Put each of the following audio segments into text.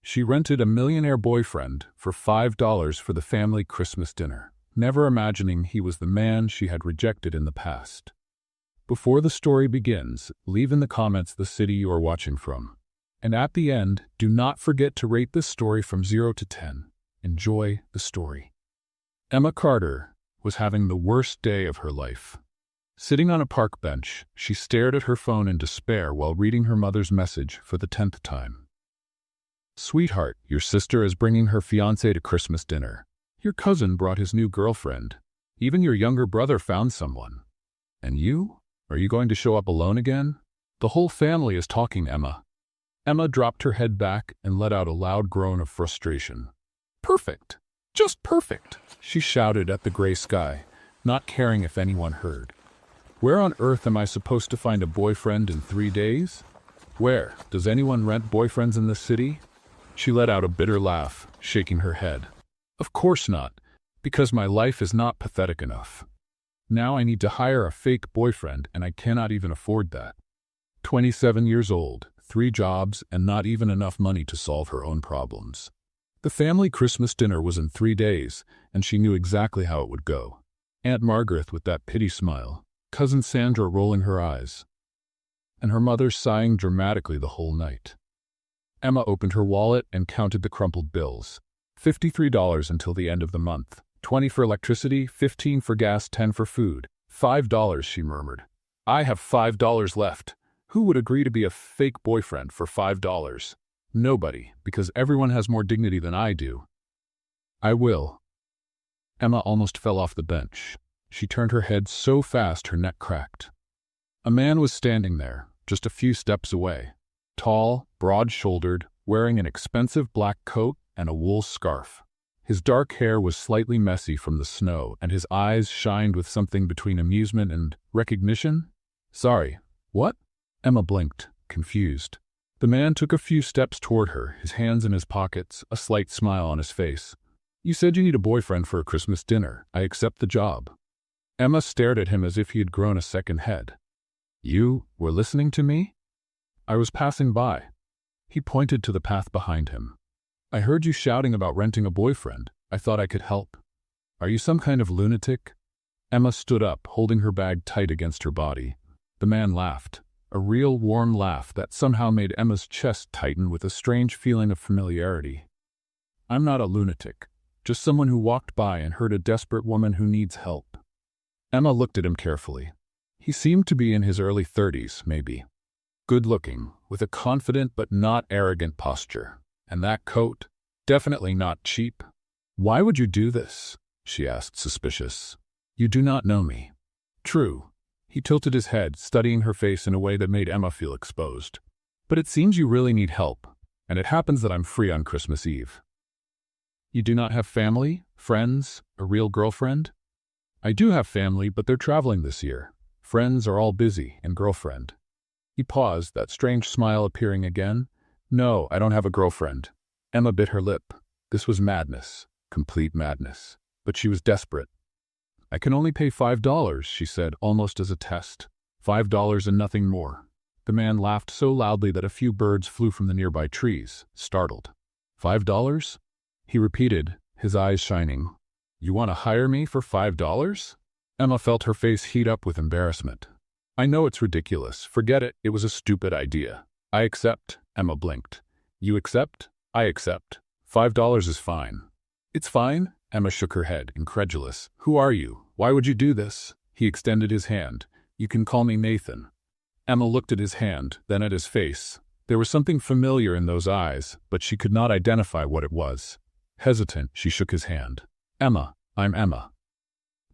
She rented a millionaire boyfriend for $5 for the family Christmas dinner, never imagining he was the man she had rejected in the past. Before the story begins, leave in the comments the city you are watching from. And at the end, do not forget to rate this story from 0 to 10. Enjoy the story. Emma Carter was having the worst day of her life. Sitting on a park bench, she stared at her phone in despair while reading her mother's message for the 10th time. "Sweetheart, your sister is bringing her fiancé to Christmas dinner. Your cousin brought his new girlfriend. Even your younger brother found someone. And you? Are you going to show up alone again? The whole family is talking, Emma." Emma dropped her head back and let out a loud groan of frustration. "Perfect! Just perfect!" she shouted at the gray sky, not caring if anyone heard. "Where on earth am I supposed to find a boyfriend in 3 days? Where? Does anyone rent boyfriends in this city?" She let out a bitter laugh, shaking her head. "Of course not, because my life is not pathetic enough. Now I need to hire a fake boyfriend, and I cannot even afford that. 27 years old, 3 jobs, and not even enough money to solve her own problems." The family Christmas dinner was in 3 days, and she knew exactly how it would go. Aunt Margaret with that pity smile, Cousin Sandra rolling her eyes, and her mother sighing dramatically the whole night. Emma opened her wallet and counted the crumpled bills. $53 until the end of the month. 20 for electricity, 15 for gas, 10 for food. $5, she murmured. "I have $5 left. Who would agree to be a fake boyfriend for $5? Nobody, because everyone has more dignity than I do." "I will." Emma almost fell off the bench. She turned her head so fast her neck cracked. A man was standing there, just a few steps away. Tall, broad-shouldered, wearing an expensive black coat and a wool scarf. His dark hair was slightly messy from the snow, and his eyes shined with something between amusement and recognition. "Sorry, what?" Emma blinked, confused. The man took a few steps toward her, his hands in his pockets, a slight smile on his face. "You said you need a boyfriend for a Christmas dinner. I accept the job." Emma stared at him as if he had grown a second head. "You were listening to me?" "I was passing by." He pointed to the path behind him. "I heard you shouting about renting a boyfriend. I thought I could help. Are you some kind of lunatic?" Emma stood up, holding her bag tight against her body. The man laughed, a real warm laugh that somehow made Emma's chest tighten with a strange feeling of familiarity. "I'm not a lunatic, just someone who walked by and heard a desperate woman who needs help." Emma looked at him carefully. He seemed to be in his early 30s, maybe. Good-looking, with a confident but not arrogant posture. And that coat? Definitely not cheap. "Why would you do this?" she asked, suspicious. "You do not know me." "True." He tilted his head, studying her face in a way that made Emma feel exposed. "But it seems you really need help, and it happens that I'm free on Christmas Eve." "You do not have family, friends, a real girlfriend?" "I do have family, but they're traveling this year. Friends are all busy, and girlfriend." He paused, that strange smile appearing again. "No, I don't have a girlfriend." Emma bit her lip. This was madness, complete madness. But she was desperate. "I can only pay $5, she said, almost as a test. $5 and nothing more. The man laughed so loudly that a few birds flew from the nearby trees, startled. $5? He repeated, his eyes shining. "You want to hire me for $5? Emma felt her face heat up with embarrassment. "I know it's ridiculous. Forget it. It was a stupid idea." "I accept." Emma blinked. "You accept?" "I accept. $5 is fine." "It's fine?" Emma shook her head, incredulous. "Who are you? Why would you do this?" He extended his hand. "You can call me Nathan." Emma looked at his hand, then at his face. There was something familiar in those eyes, but she could not identify what it was. Hesitant, she shook his hand. "Emma, I'm Emma."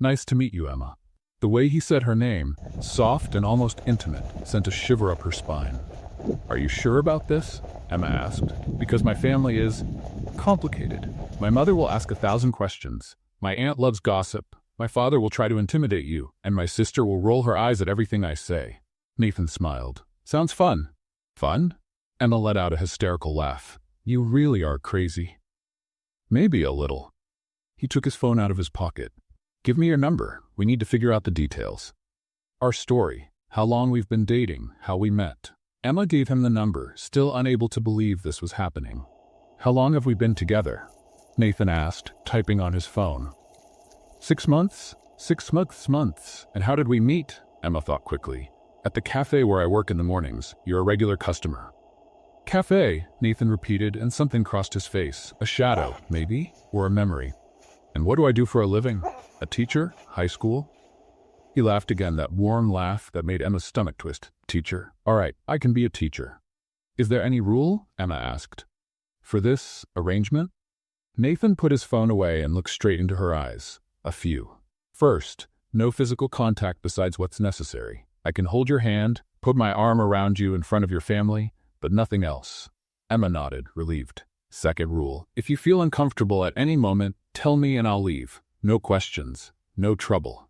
"Nice to meet you, Emma." The way he said her name, soft and almost intimate, sent a shiver up her spine. "Are you sure about this?" Emma asked. "Because my family is complicated. My mother will ask 1,000 questions. My aunt loves gossip. My father will try to intimidate you, and my sister will roll her eyes at everything I say." Nathan smiled. "Sounds fun." "Fun?" Emma let out a hysterical laugh. "You really are crazy." "Maybe a little." He took his phone out of his pocket. "Give me your number. We need to figure out the details. Our story, how long we've been dating, how we met." Emma gave him the number, still unable to believe this was happening. How long have we been together? Nathan asked, typing on his phone. 6 months? 6 months. And how did we meet? Emma thought quickly. At the cafe where I work in the mornings. You're a regular customer. Cafe, Nathan repeated, and something crossed his face. A shadow, maybe? Or a memory. And what do I do for a living? A teacher? High school? He laughed again, that warm laugh that made Emma's stomach twist. Teacher? All right, I can be a teacher. Is there any rule? Emma asked. For this arrangement? Nathan put his phone away and looked straight into her eyes. A few. First, no physical contact besides what's necessary. I can hold your hand, put my arm around you in front of your family, but nothing else. Emma nodded, relieved. Second rule, if you feel uncomfortable at any moment, tell me and I'll leave. No questions, no trouble.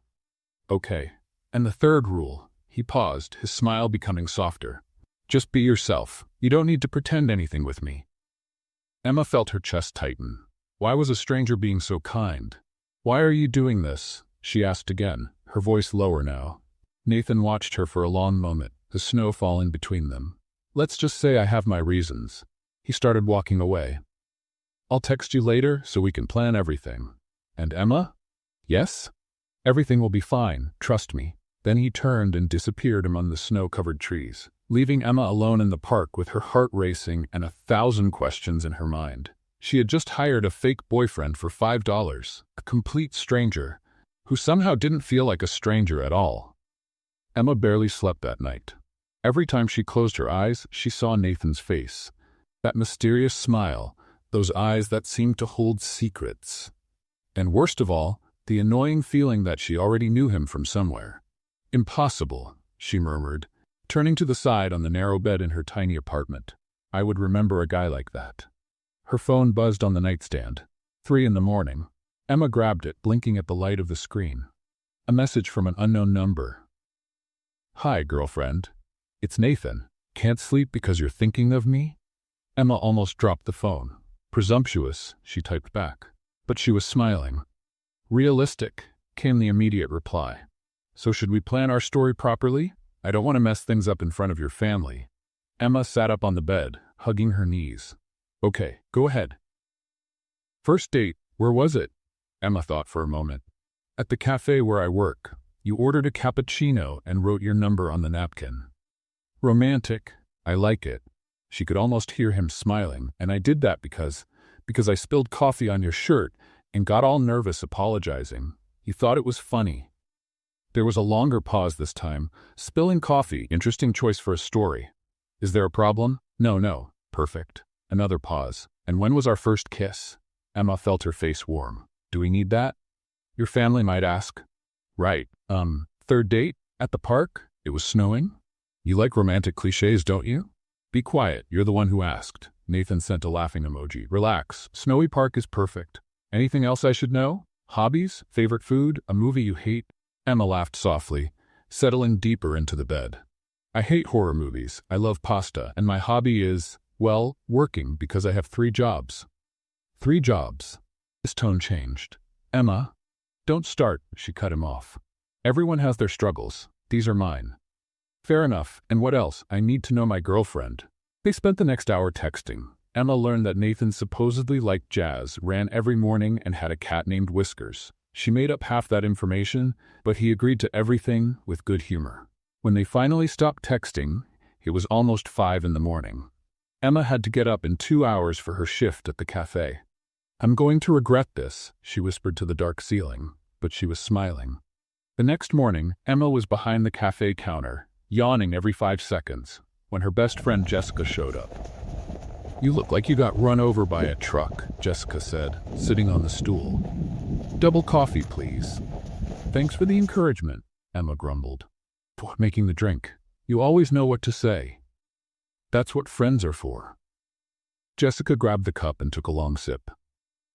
Okay. And the third rule, he paused, his smile becoming softer. Just be yourself. You don't need to pretend anything with me. Emma felt her chest tighten. Why was a stranger being so kind? Why are you doing this? She asked again, her voice lower now. Nathan watched her for a long moment, the snow falling between them. Let's just say I have my reasons. He started walking away. I'll text you later so we can plan everything. And Emma? Yes? Everything will be fine, trust me. Then he turned and disappeared among the snow-covered trees, leaving Emma alone in the park with her heart racing and 1,000 questions in her mind. She had just hired a fake boyfriend for $5, a complete stranger, who somehow didn't feel like a stranger at all. Emma barely slept that night. Every time she closed her eyes, she saw Nathan's face. That mysterious smile, those eyes that seemed to hold secrets. And worst of all, the annoying feeling that she already knew him from somewhere. Impossible, she murmured, turning to the side on the narrow bed in her tiny apartment. I would remember a guy like that. Her phone buzzed on the nightstand. 3 a.m. Emma grabbed it, blinking at the light of the screen. A message from an unknown number. Hi, girlfriend. It's Nathan. Can't sleep because you're thinking of me? Emma almost dropped the phone. Presumptuous, she typed back. But she was smiling. Realistic, came the immediate reply. So should we plan our story properly? I don't want to mess things up in front of your family. Emma sat up on the bed, hugging her knees. Okay, go ahead. First date, where was it? Emma thought for a moment. At the cafe where I work. You ordered a cappuccino and wrote your number on the napkin. Romantic. I like it. She could almost hear him smiling, and I did that because I spilled coffee on your shirt and got all nervous apologizing. He thought it was funny. There was a longer pause this time. Spilling coffee, interesting choice for a story. Is there a problem? No. Perfect. Another pause. And when was our first kiss? Emma felt her face warm. Do we need that? Your family might ask. Right. Third date? At the park? It was snowing? You like romantic cliches, don't you? Be quiet, you're the one who asked. Nathan sent a laughing emoji. Relax. Snowy park is perfect. Anything else I should know? Hobbies? Favorite food? A movie you hate? Emma laughed softly, settling deeper into the bed. I hate horror movies. I love pasta, and my hobby is, well, working because I have 3 jobs. 3 jobs. His tone changed. Emma, don't start, she cut him off. Everyone has their struggles. These are mine. Fair enough. And what else? I need to know my girlfriend. They spent the next hour texting. Emma learned that Nathan supposedly liked jazz, ran every morning, and had a cat named Whiskers. She made up half that information, but he agreed to everything with good humor. When they finally stopped texting, it was almost 5 a.m. Emma had to get up in 2 hours for her shift at the cafe. I'm going to regret this, she whispered to the dark ceiling, but she was smiling. The next morning, Emma was behind the cafe counter, yawning every 5 seconds, when her best friend Jessica showed up. You look like you got run over by a truck, Jessica said, sitting on the stool. Double coffee, please. Thanks for the encouragement, Emma grumbled. For making the drink. You always know what to say. That's what friends are for. Jessica grabbed the cup and took a long sip.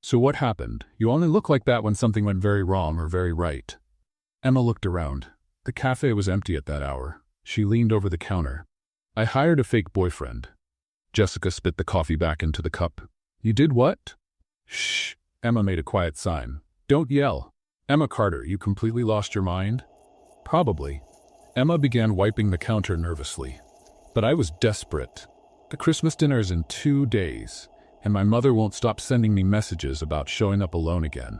So what happened? You only look like that when something went very wrong or very right. Emma looked around. The cafe was empty at that hour. She leaned over the counter. I hired a fake boyfriend. Jessica spit the coffee back into the cup. You did what? Shh. Emma made a quiet sign. Don't yell. Emma Carter, you completely lost your mind? Probably. Emma began wiping the counter nervously. But I was desperate. The Christmas dinner is in 2 days, And my mother won't stop sending me messages about showing up alone again.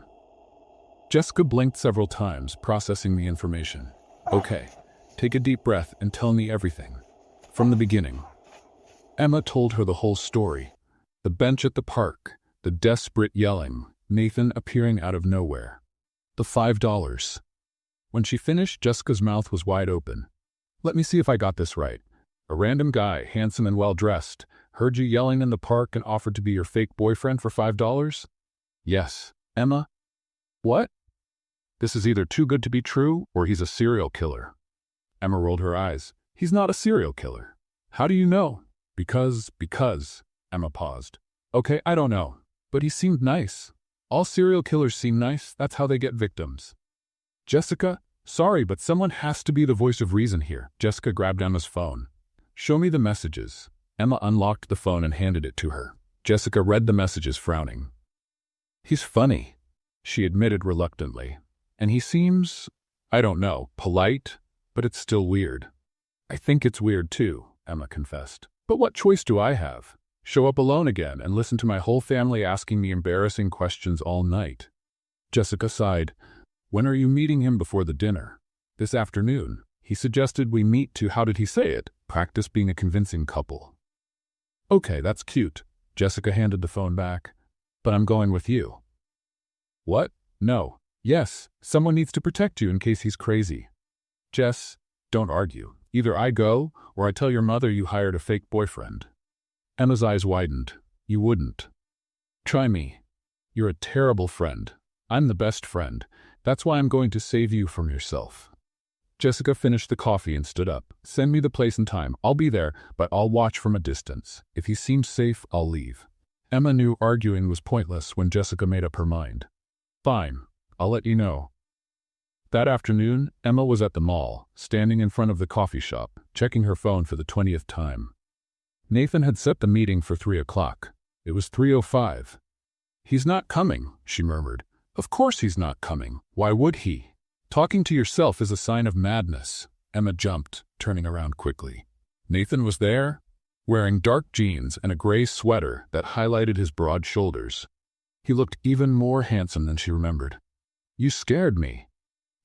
Jessica blinked several times, processing the information. Okay, take a deep breath and tell me everything. From the beginning. Emma told her the whole story. The bench at the park, the desperate yelling, Nathan appearing out of nowhere. The $5. When she finished, Jessica's mouth was wide open. Let me see if I got this right. A random guy, handsome and well-dressed, heard you yelling in the park and offered to be your fake boyfriend for $5? Yes. Emma? What? This is either too good to be true, or he's a serial killer. Emma rolled her eyes. He's not a serial killer. How do you know? Because, Emma paused. Okay, I don't know. But he seemed nice. All serial killers seem nice, that's how they get victims. Jessica? Sorry, but someone has to be the voice of reason here. Jessica grabbed Emma's phone. Show me the messages. Emma unlocked the phone and handed it to her. Jessica read the messages, frowning. He's funny, she admitted reluctantly. And he seems, I don't know, polite, but it's still weird. I think it's weird too, Emma confessed. But what choice do I have? Show up alone again and listen to my whole family asking me embarrassing questions all night. Jessica sighed. When are you meeting him before the dinner? This afternoon. He suggested we meet to, how did he say it, practice being a convincing couple. Okay, that's cute. Jessica handed the phone back. But I'm going with you. What? No. Yes, someone needs to protect you in case he's crazy. Jess, don't argue. Either I go, or I tell your mother you hired a fake boyfriend. Emma's eyes widened. You wouldn't. Try me. You're a terrible friend. I'm the best friend. That's why I'm going to save you from yourself. Jessica finished the coffee and stood up. Send me the place and time. I'll be there, but I'll watch from a distance. If he seems safe, I'll leave. Emma knew arguing was pointless when Jessica made up her mind. Fine. I'll let you know. That afternoon, Emma was at the mall, standing in front of the coffee shop, checking her phone for the 20th time. Nathan had set the meeting for 3 o'clock. It was 3:05. He's not coming, she murmured. Of course he's not coming. Why would he? Talking to yourself is a sign of madness. Emma jumped, turning around quickly. Nathan was there, wearing dark jeans and a gray sweater that highlighted his broad shoulders. He looked even more handsome than she remembered. You scared me.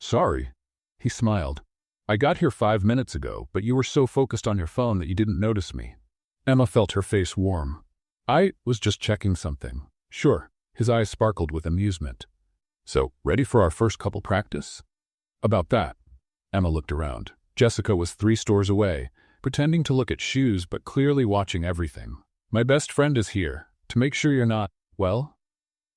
Sorry. He smiled. I got here 5 minutes ago, but you were so focused on your phone that you didn't notice me. Emma felt her face warm. I was just checking something. Sure. His eyes sparkled with amusement. So, ready for our first couple practice? About that. Emma looked around. Jessica was 3 stores away, pretending to look at shoes but clearly watching everything. My best friend is here, to make sure you're not, well,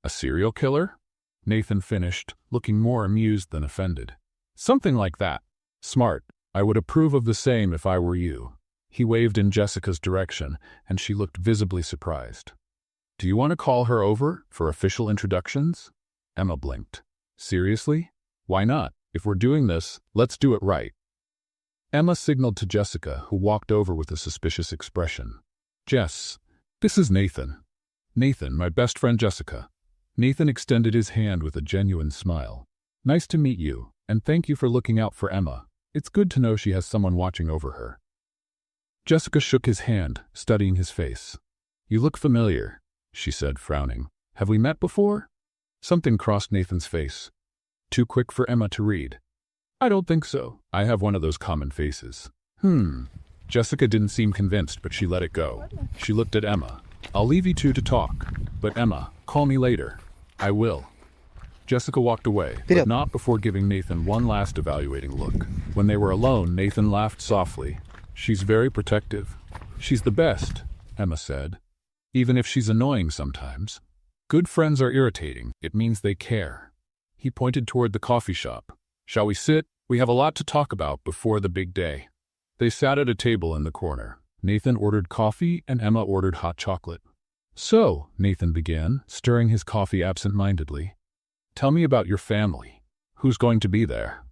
a serial killer? Nathan finished, looking more amused than offended. Something like that. Smart. I would approve of the same if I were you. He waved in Jessica's direction, and she looked visibly surprised. Do you want to call her over for official introductions? Emma blinked. Seriously? Why not? If we're doing this, let's do it right. Emma signaled to Jessica, who walked over with a suspicious expression. Jess, this is Nathan. Nathan, my best friend Jessica. Nathan extended his hand with a genuine smile. Nice to meet you, and thank you for looking out for Emma. It's good to know she has someone watching over her. Jessica shook his hand, studying his face. You look familiar, she said, frowning. Have we met before? Something crossed Nathan's face. Too quick for Emma to read. I don't think so. I have one of those common faces. Jessica didn't seem convinced, but she let it go. She looked at Emma. I'll leave you two to talk. But Emma, call me later. I will. Jessica walked away, but not before giving Nathan one last evaluating look. When they were alone, Nathan laughed softly. She's very protective. She's the best, Emma said. Even if she's annoying sometimes. Good friends are irritating. It means they care. He pointed toward the coffee shop. Shall we sit? We have a lot to talk about before the big day. They sat at a table in the corner. Nathan ordered coffee and Emma ordered hot chocolate. So, Nathan began, stirring his coffee absent-mindedly. Tell me about your family. Who's going to be there?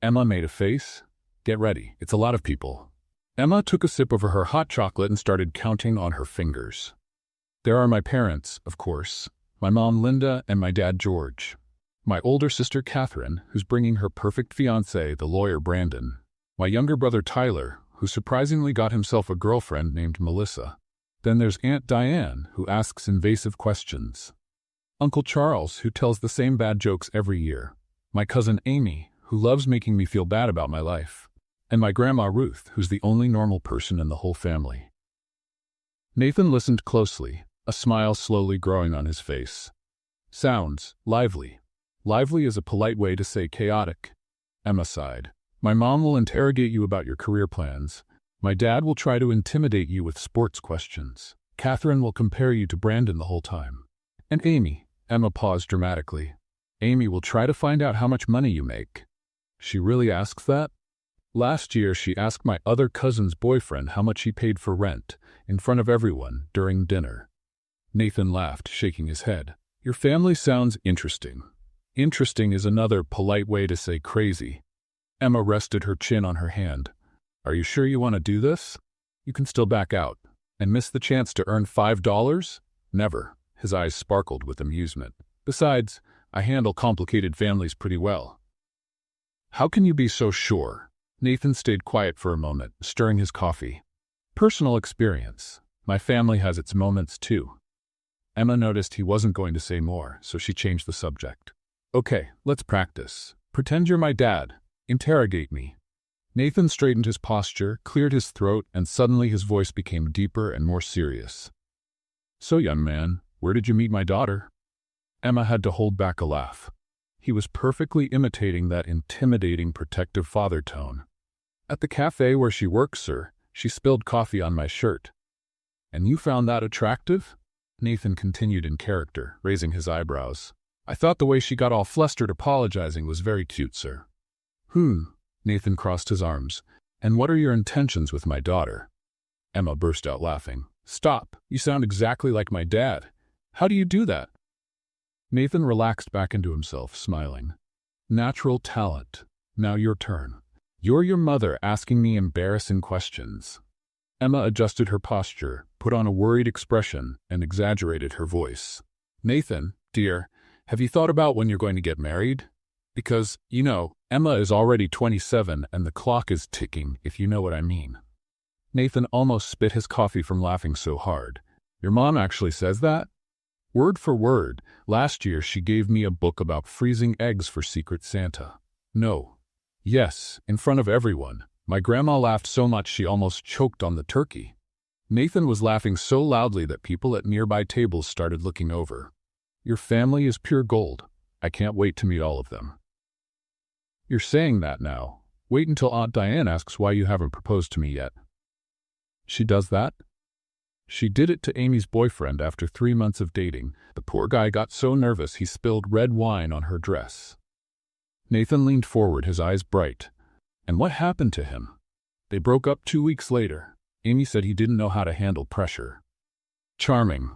Emma made a face. Get ready. It's a lot of people. Emma took a sip of her hot chocolate and started counting on her fingers. There are my parents, of course. My mom, Linda, and my dad, George. My older sister, Catherine, who's bringing her perfect fiancé, the lawyer Brandon. My younger brother, Tyler, who surprisingly got himself a girlfriend named Melissa. Then there's Aunt Diane, who asks invasive questions. Uncle Charles, who tells the same bad jokes every year. My cousin Amy, who loves making me feel bad about my life. And my Grandma Ruth, who's the only normal person in the whole family. Nathan listened closely, a smile slowly growing on his face. Sounds lively. Lively is a polite way to say chaotic. Emma sighed. My mom will interrogate you about your career plans. My dad will try to intimidate you with sports questions. Catherine will compare you to Brandon the whole time. And Amy, Emma paused dramatically. Amy will try to find out how much money you make. She really asks that? Last year she asked my other cousin's boyfriend how much he paid for rent, in front of everyone, during dinner. Nathan laughed, shaking his head. Your family sounds interesting. Interesting is another polite way to say crazy. Emma rested her chin on her hand. Are you sure you want to do this? You can still back out. And miss the chance to earn $5? Never. His eyes sparkled with amusement. Besides, I handle complicated families pretty well. How can you be so sure? Nathan stayed quiet for a moment, stirring his coffee. Personal experience. My family has its moments too. Emma noticed he wasn't going to say more, so she changed the subject. Okay, let's practice. Pretend you're my dad. Interrogate me. Nathan straightened his posture, cleared his throat, and suddenly his voice became deeper and more serious. So, young man, where did you meet my daughter? Emma had to hold back a laugh. He was perfectly imitating that intimidating, protective father tone. At the cafe where she works, sir. She spilled coffee on my shirt. And you found that attractive? Nathan continued in character, raising his eyebrows. I thought the way she got all flustered apologizing was very cute, sir. Nathan crossed his arms. And what are your intentions with my daughter? Emma burst out laughing. Stop, you sound exactly like my dad. How do you do that? Nathan relaxed back into himself, smiling. Natural talent. Now your turn. You're your mother asking me embarrassing questions. Emma adjusted her posture, put on a worried expression, and exaggerated her voice. Nathan, dear, have you thought about when you're going to get married? Because, you know, Emma is already 27 and the clock is ticking, if you know what I mean. Nathan almost spit his coffee from laughing so hard. Your mom actually says that? Word for word, last year she gave me a book about freezing eggs for Secret Santa. No. Yes, in front of everyone. My grandma laughed so much she almost choked on the turkey. Nathan was laughing so loudly that people at nearby tables started looking over. Your family is pure gold. I can't wait to meet all of them. You're saying that now. Wait until Aunt Diane asks why you haven't proposed to me yet. She does that? She did it to Amy's boyfriend after 3 months of dating. The poor guy got so nervous he spilled red wine on her dress. Nathan leaned forward, his eyes bright. And what happened to him? They broke up 2 weeks later. Amy said he didn't know how to handle pressure. Charming.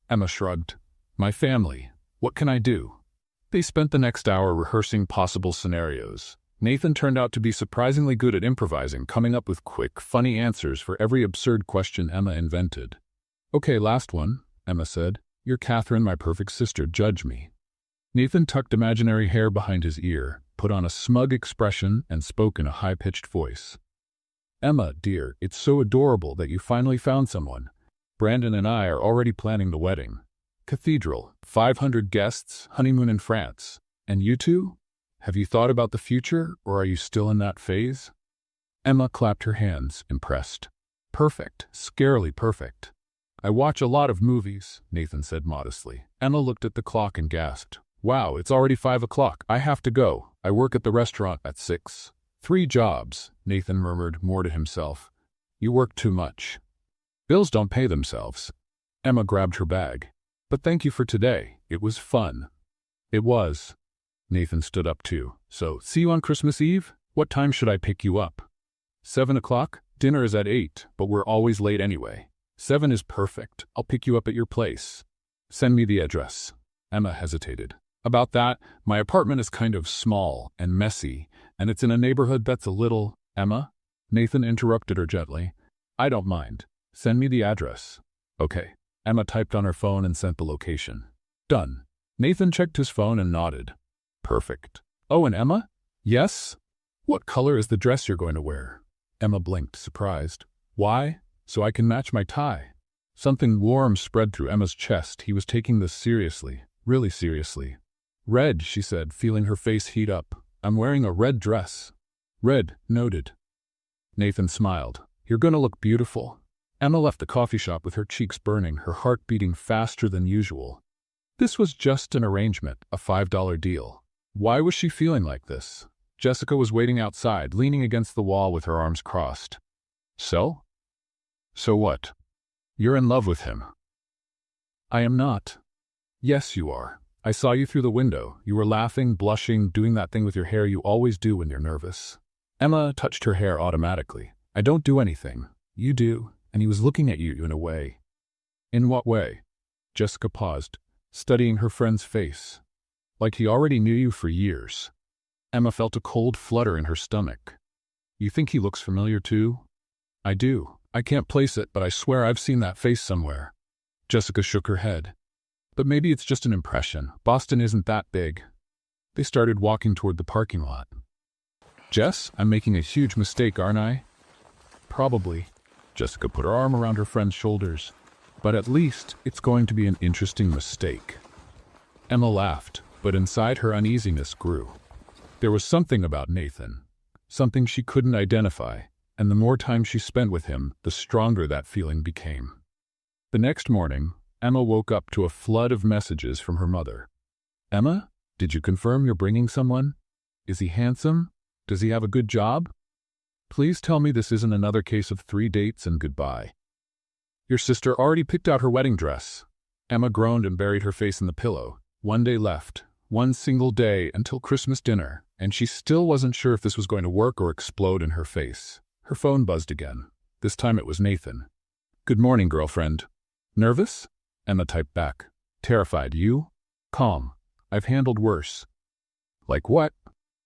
Emma shrugged. My family. What can I do? They spent the next hour rehearsing possible scenarios. Nathan turned out to be surprisingly good at improvising, coming up with quick, funny answers for every absurd question Emma invented. Okay, last one, Emma said. You're Catherine, my perfect sister. Judge me. Nathan tucked imaginary hair behind his ear, put on a smug expression, and spoke in a high-pitched voice. Emma, dear, it's so adorable that you finally found someone. Brandon and I are already planning the wedding. Cathedral, 500 guests, honeymoon in France. And you two? Have you thought about the future, or are you still in that phase? Emma clapped her hands, impressed. Perfect, scarily perfect. I watch a lot of movies, Nathan said modestly. Emma looked at the clock and gasped. Wow, it's already 5 o'clock. I have to go. I work at the restaurant at 6. 3 jobs, Nathan murmured, more to himself. You work too much. Bills don't pay themselves. Emma grabbed her bag. But thank you for today. It was fun. It was. Nathan stood up too. So, see you on Christmas Eve? What time should I pick you up? 7 o'clock? Dinner is at 8, but we're always late anyway. 7 is perfect. I'll pick you up at your place. Send me the address. Emma hesitated. About that, my apartment is kind of small and messy, and it's in a neighborhood that's a little... Emma? Nathan interrupted her gently. I don't mind. Send me the address. Okay. Emma typed on her phone and sent the location. Done. Nathan checked his phone and nodded. Perfect. Oh, and Emma? Yes? What color is the dress you're going to wear? Emma blinked, surprised. Why? So I can match my tie. Something warm spread through Emma's chest. He was taking this seriously, really seriously. "Red," she said, feeling her face heat up. "I'm wearing a red dress." "Red, noted." Nathan smiled. "You're gonna look beautiful." Emma left the coffee shop with her cheeks burning, her heart beating faster than usual. This was just an arrangement, a $5 deal. Why was she feeling like this? Jessica was waiting outside, leaning against the wall with her arms crossed. "So? So what? You're in love with him." "I am not." "Yes, you are. I saw you through the window. You were laughing, blushing, doing that thing with your hair you always do when you're nervous." Emma touched her hair automatically. "I don't do anything. You do, and he was looking at you in a way." "In what way?" Jessica paused, studying her friend's face. "Like he already knew you for years." Emma felt a cold flutter in her stomach. "You think he looks familiar too?" "I do. I can't place it, but I swear I've seen that face somewhere." Jessica shook her head. "But maybe it's just an impression. Boston isn't that big." They started walking toward the parking lot. "Jess, I'm making a huge mistake, aren't I?" "Probably." Jessica put her arm around her friend's shoulders. "But at least it's going to be an interesting mistake." Emma laughed, but inside her uneasiness grew. There was something about Nathan, something she couldn't identify, and the more time she spent with him, the stronger that feeling became. The next morning, Emma woke up to a flood of messages from her mother. "Emma, did you confirm you're bringing someone? Is he handsome? Does he have a good job? Please tell me this isn't another case of 3 dates and goodbye." "Your sister already picked out her wedding dress." Emma groaned and buried her face in the pillow. One day left, one single day until Christmas dinner, and she still wasn't sure if this was going to work or explode in her face. Her phone buzzed again. This time it was Nathan. "Good morning, girlfriend." "Nervous?" Emma typed back. "Terrified. You?" "Calm. I've handled worse." "Like what?"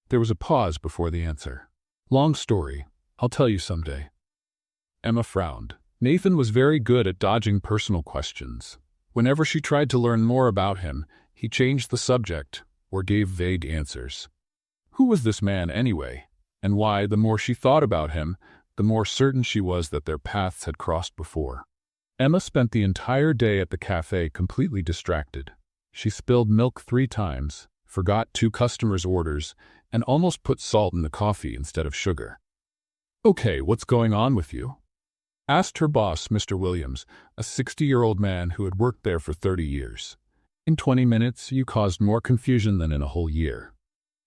There was a pause before the answer. "Long story. I'll tell you someday." Emma frowned. Nathan was very good at dodging personal questions. Whenever she tried to learn more about him, he changed the subject or gave vague answers. Who was this man anyway? And why, the more she thought about him, the more certain she was that their paths had crossed before. Emma spent the entire day at the cafe completely distracted. She spilled milk 3 times, forgot 2 customers' orders, and almost put salt in the coffee instead of sugar. "Okay, what's going on with you?" asked her boss, Mr. Williams, a 60-year-old man who had worked there for 30 years. "In 20 minutes, you caused more confusion than in a whole year."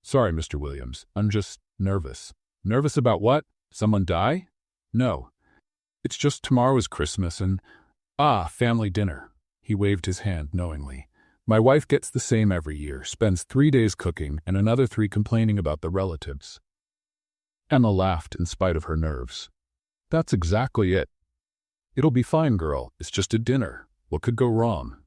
"Sorry, Mr. Williams, I'm just nervous." "Nervous about what? Someone die?" "No. It's just tomorrow is Christmas and, family dinner." He waved his hand knowingly. "My wife gets the same every year, spends 3 days cooking and another 3 complaining about the relatives." Emma laughed in spite of her nerves. "That's exactly it. It'll be fine, girl. It's just a dinner. What could go wrong?"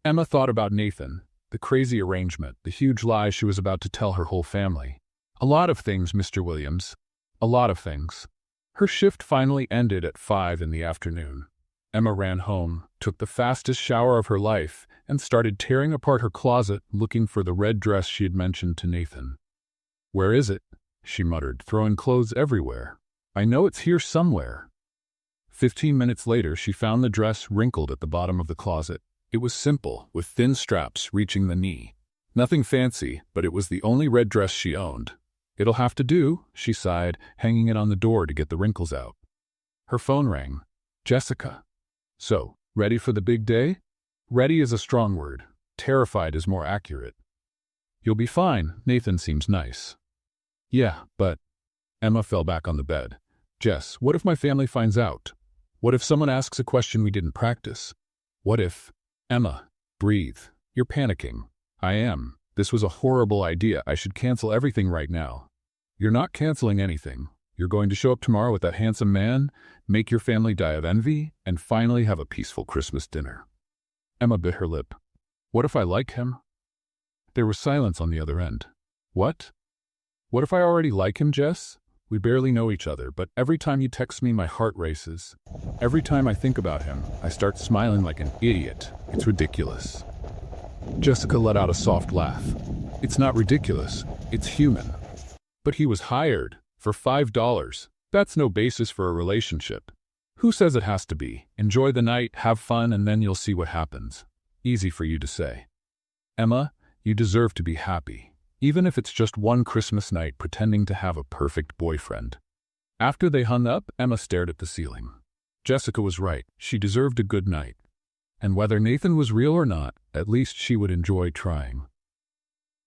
Emma thought about Nathan, the crazy arrangement, the huge lie she was about to tell her whole family. "A lot of things, Mr. Williams. A lot of things." Her shift finally ended at 5 in the afternoon. Emma ran home, took the fastest shower of her life, and started tearing apart her closet looking for the red dress she had mentioned to Nathan. "Where is it?" she muttered, throwing clothes everywhere. "I know it's here somewhere." 15 minutes later, she found the dress wrinkled at the bottom of the closet. It was simple, with thin straps reaching the knee. Nothing fancy, but it was the only red dress she owned. "It'll have to do," she sighed, hanging it on the door to get the wrinkles out. Her phone rang. "Jessica." "So, ready for the big day?" Ready is a strong word. Terrified is more accurate. "You'll be fine. Nathan seems nice." "Yeah, but..." Emma fell back on the bed. "Jess, what if my family finds out? What if someone asks a question we didn't practice? What if..." "Emma, breathe. You're panicking." "I am. This was a horrible idea. I should cancel everything right now." "You're not canceling anything. You're going to show up tomorrow with that handsome man, make your family die of envy, and finally have a peaceful Christmas dinner." Emma bit her lip. "What if I like him?" There was silence on the other end. "What? What if I already like him, Jess? We barely know each other, but every time you text me, my heart races. Every time I think about him, I start smiling like an idiot. It's ridiculous." Jessica let out a soft laugh. "It's not ridiculous. It's human." "But he was hired for $5. That's no basis for a relationship." Who says it has to be? Enjoy the night, have fun, and then you'll see what happens. Easy for you to say. Emma, you deserve to be happy, even if it's just one Christmas night pretending to have a perfect boyfriend. After they hung up, Emma stared at the ceiling. Jessica was right. She deserved a good night. And whether Nathan was real or not, at least she would enjoy trying.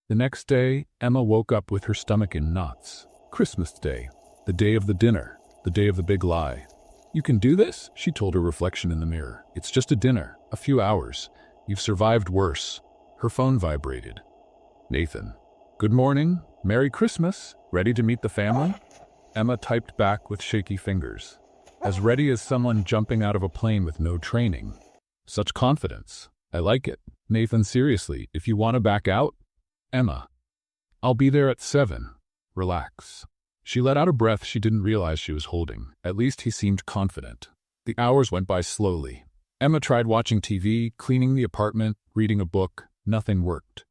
The next day, Emma woke up with her stomach in knots. Christmas Day, the day of the dinner, the day of the big lie. You can do this, she told her reflection in the mirror. It's just a dinner, a few hours. You've survived worse. Her phone vibrated. Nathan. Good morning. Merry Christmas. Ready to meet the family? Emma typed back with shaky fingers. As ready as someone jumping out of a plane with no training. Such confidence. I like it. Nathan, seriously, if you want to back out? Emma. I'll be there at 7. Relax. She let out a breath she didn't realize she was holding. At least he seemed confident. The hours went by slowly. Emma tried watching TV, cleaning the apartment, reading a book. Nothing worked.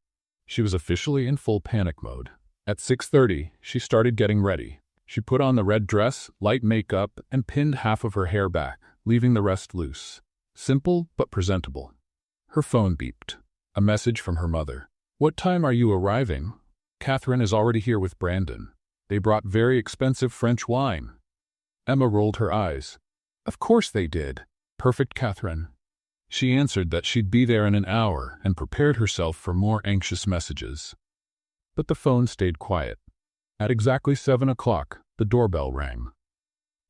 She was officially in full panic mode. At 6:30, she started getting ready. She put on the red dress, light makeup, and pinned half of her hair back, leaving the rest loose. Simple but presentable. Her phone beeped. A message from her mother. What time are you arriving? Catherine is already here with Brandon. They brought very expensive French wine. Emma rolled her eyes. Of course they did. Perfect, Catherine. She answered that she'd be there in an hour and prepared herself for more anxious messages. But the phone stayed quiet. At exactly 7 o'clock, the doorbell rang.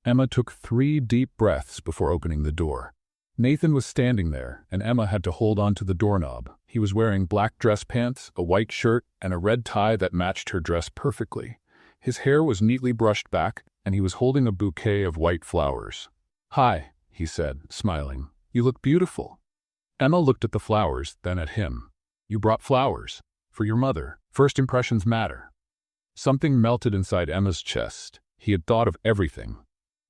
Emma took 3 deep breaths before opening the door. Nathan was standing there, and Emma had to hold on to the doorknob. He was wearing black dress pants, a white shirt, and a red tie that matched her dress perfectly. His hair was neatly brushed back, and he was holding a bouquet of white flowers. Hi, he said, smiling. You look beautiful. Emma looked at the flowers, then at him. You brought flowers. For your mother. First impressions matter. Something melted inside Emma's chest. He had thought of everything.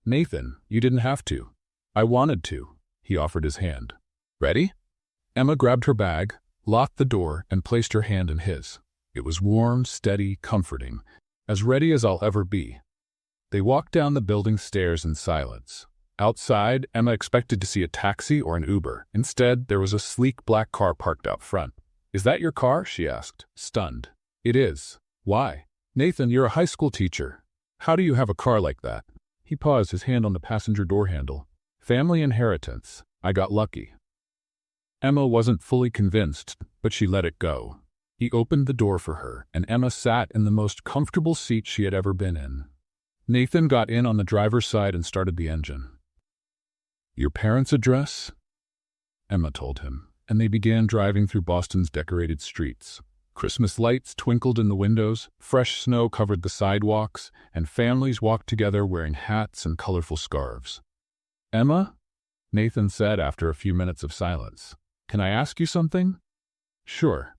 Nathan, you didn't have to. I wanted to. He offered his hand. Ready? Emma grabbed her bag, locked the door, and placed her hand in his. It was warm, steady, comforting. As ready as I'll ever be. They walked down the building stairs in silence. Outside, Emma expected to see a taxi or an Uber. Instead, there was a sleek black car parked out front. Is that your car? She asked, stunned. It is. Why? Nathan, you're a high school teacher. How do you have a car like that? He paused, his hand on the passenger door handle. Family inheritance. I got lucky. Emma wasn't fully convinced, but she let it go. He opened the door for her, and Emma sat in the most comfortable seat she had ever been in. Nathan got in on the driver's side and started the engine. Your parents' address? Emma told him, and they began driving through Boston's decorated streets. Christmas lights twinkled in the windows, fresh snow covered the sidewalks, and families walked together wearing hats and colorful scarves. Emma? Nathan said after a few minutes of silence. Can I ask you something? Sure.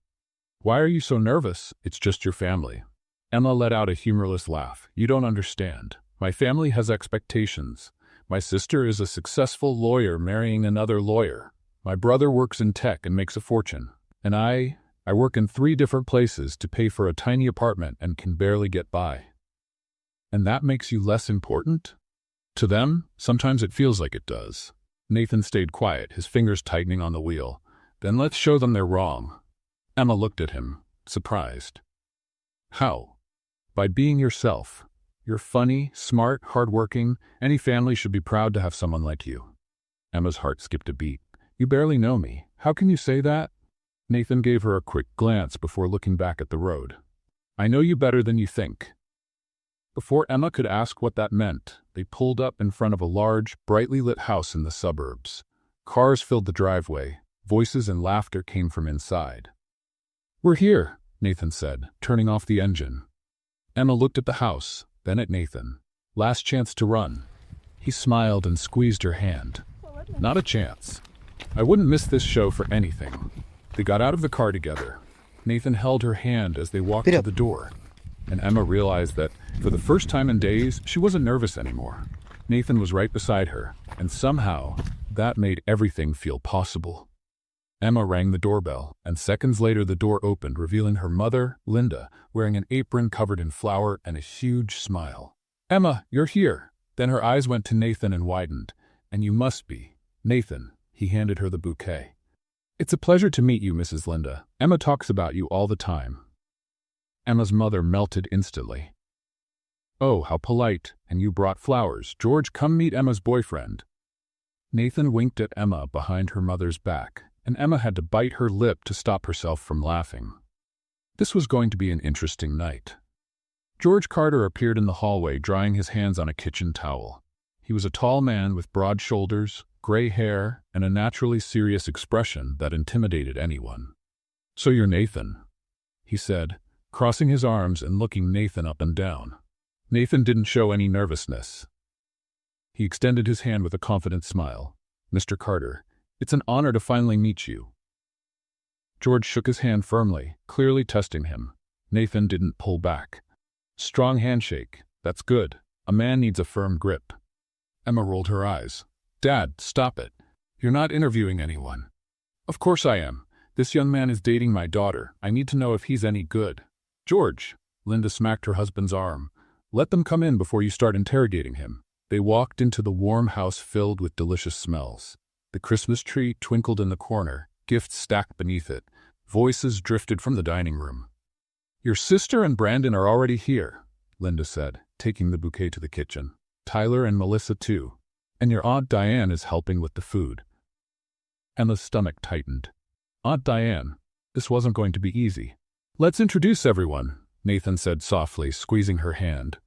Why are you so nervous? It's just your family. Emma let out a humorless laugh. You don't understand. My family has expectations. My sister is a successful lawyer marrying another lawyer. My brother works in tech and makes a fortune. And I work in 3 different places to pay for a tiny apartment and can barely get by. And that makes you less important? To them, sometimes it feels like it does. Nathan stayed quiet, his fingers tightening on the wheel. Then let's show them they're wrong. Emma looked at him, surprised. How? By being yourself. You're funny, smart, hardworking. Any family should be proud to have someone like you. Emma's heart skipped a beat. You barely know me. How can you say that? Nathan gave her a quick glance before looking back at the road. I know you better than you think. Before Emma could ask what that meant, they pulled up in front of a large, brightly lit house in the suburbs. Cars filled the driveway. Voices and laughter came from inside. We're here, Nathan said, turning off the engine. Emma looked at the house, then at Nathan. Last chance to run. He smiled and squeezed her hand. Not a chance. I wouldn't miss this show for anything. They got out of the car together. Nathan held her hand as they walked to the door. And Emma realized that, for the first time in days, she wasn't nervous anymore. Nathan was right beside her, and somehow, that made everything feel possible. Emma rang the doorbell, and seconds later the door opened, revealing her mother, Linda, wearing an apron covered in flour and a huge smile. Emma, you're here. Then her eyes went to Nathan and widened. And you must be. Nathan, he handed her the bouquet. It's a pleasure to meet you, Mrs. Linda. Emma talks about you all the time. Emma's mother melted instantly. Oh, how polite, and you brought flowers. George, come meet Emma's boyfriend. Nathan winked at Emma behind her mother's back, and Emma had to bite her lip to stop herself from laughing. This was going to be an interesting night. George Carter appeared in the hallway, drying his hands on a kitchen towel. He was a tall man with broad shoulders, gray hair, and a naturally serious expression that intimidated anyone. So you're Nathan, he said, crossing his arms and looking Nathan up and down. Nathan didn't show any nervousness. He extended his hand with a confident smile. Mr. Carter, it's an honor to finally meet you. George shook his hand firmly, clearly testing him. Nathan didn't pull back. Strong handshake. That's good. A man needs a firm grip. Emma rolled her eyes. Dad, stop it. You're not interviewing anyone. Of course I am. This young man is dating my daughter. I need to know if he's any good. George, Linda smacked her husband's arm. Let them come in before you start interrogating him. They walked into the warm house filled with delicious smells. The Christmas tree twinkled in the corner, gifts stacked beneath it. Voices drifted from the dining room. Your sister and Brandon are already here, Linda said, taking the bouquet to the kitchen. Tyler and Melissa too. And your Aunt Diane is helping with the food. Emma's stomach tightened. Aunt Diane, this wasn't going to be easy. Let's introduce everyone, Nathan said softly, squeezing her hand.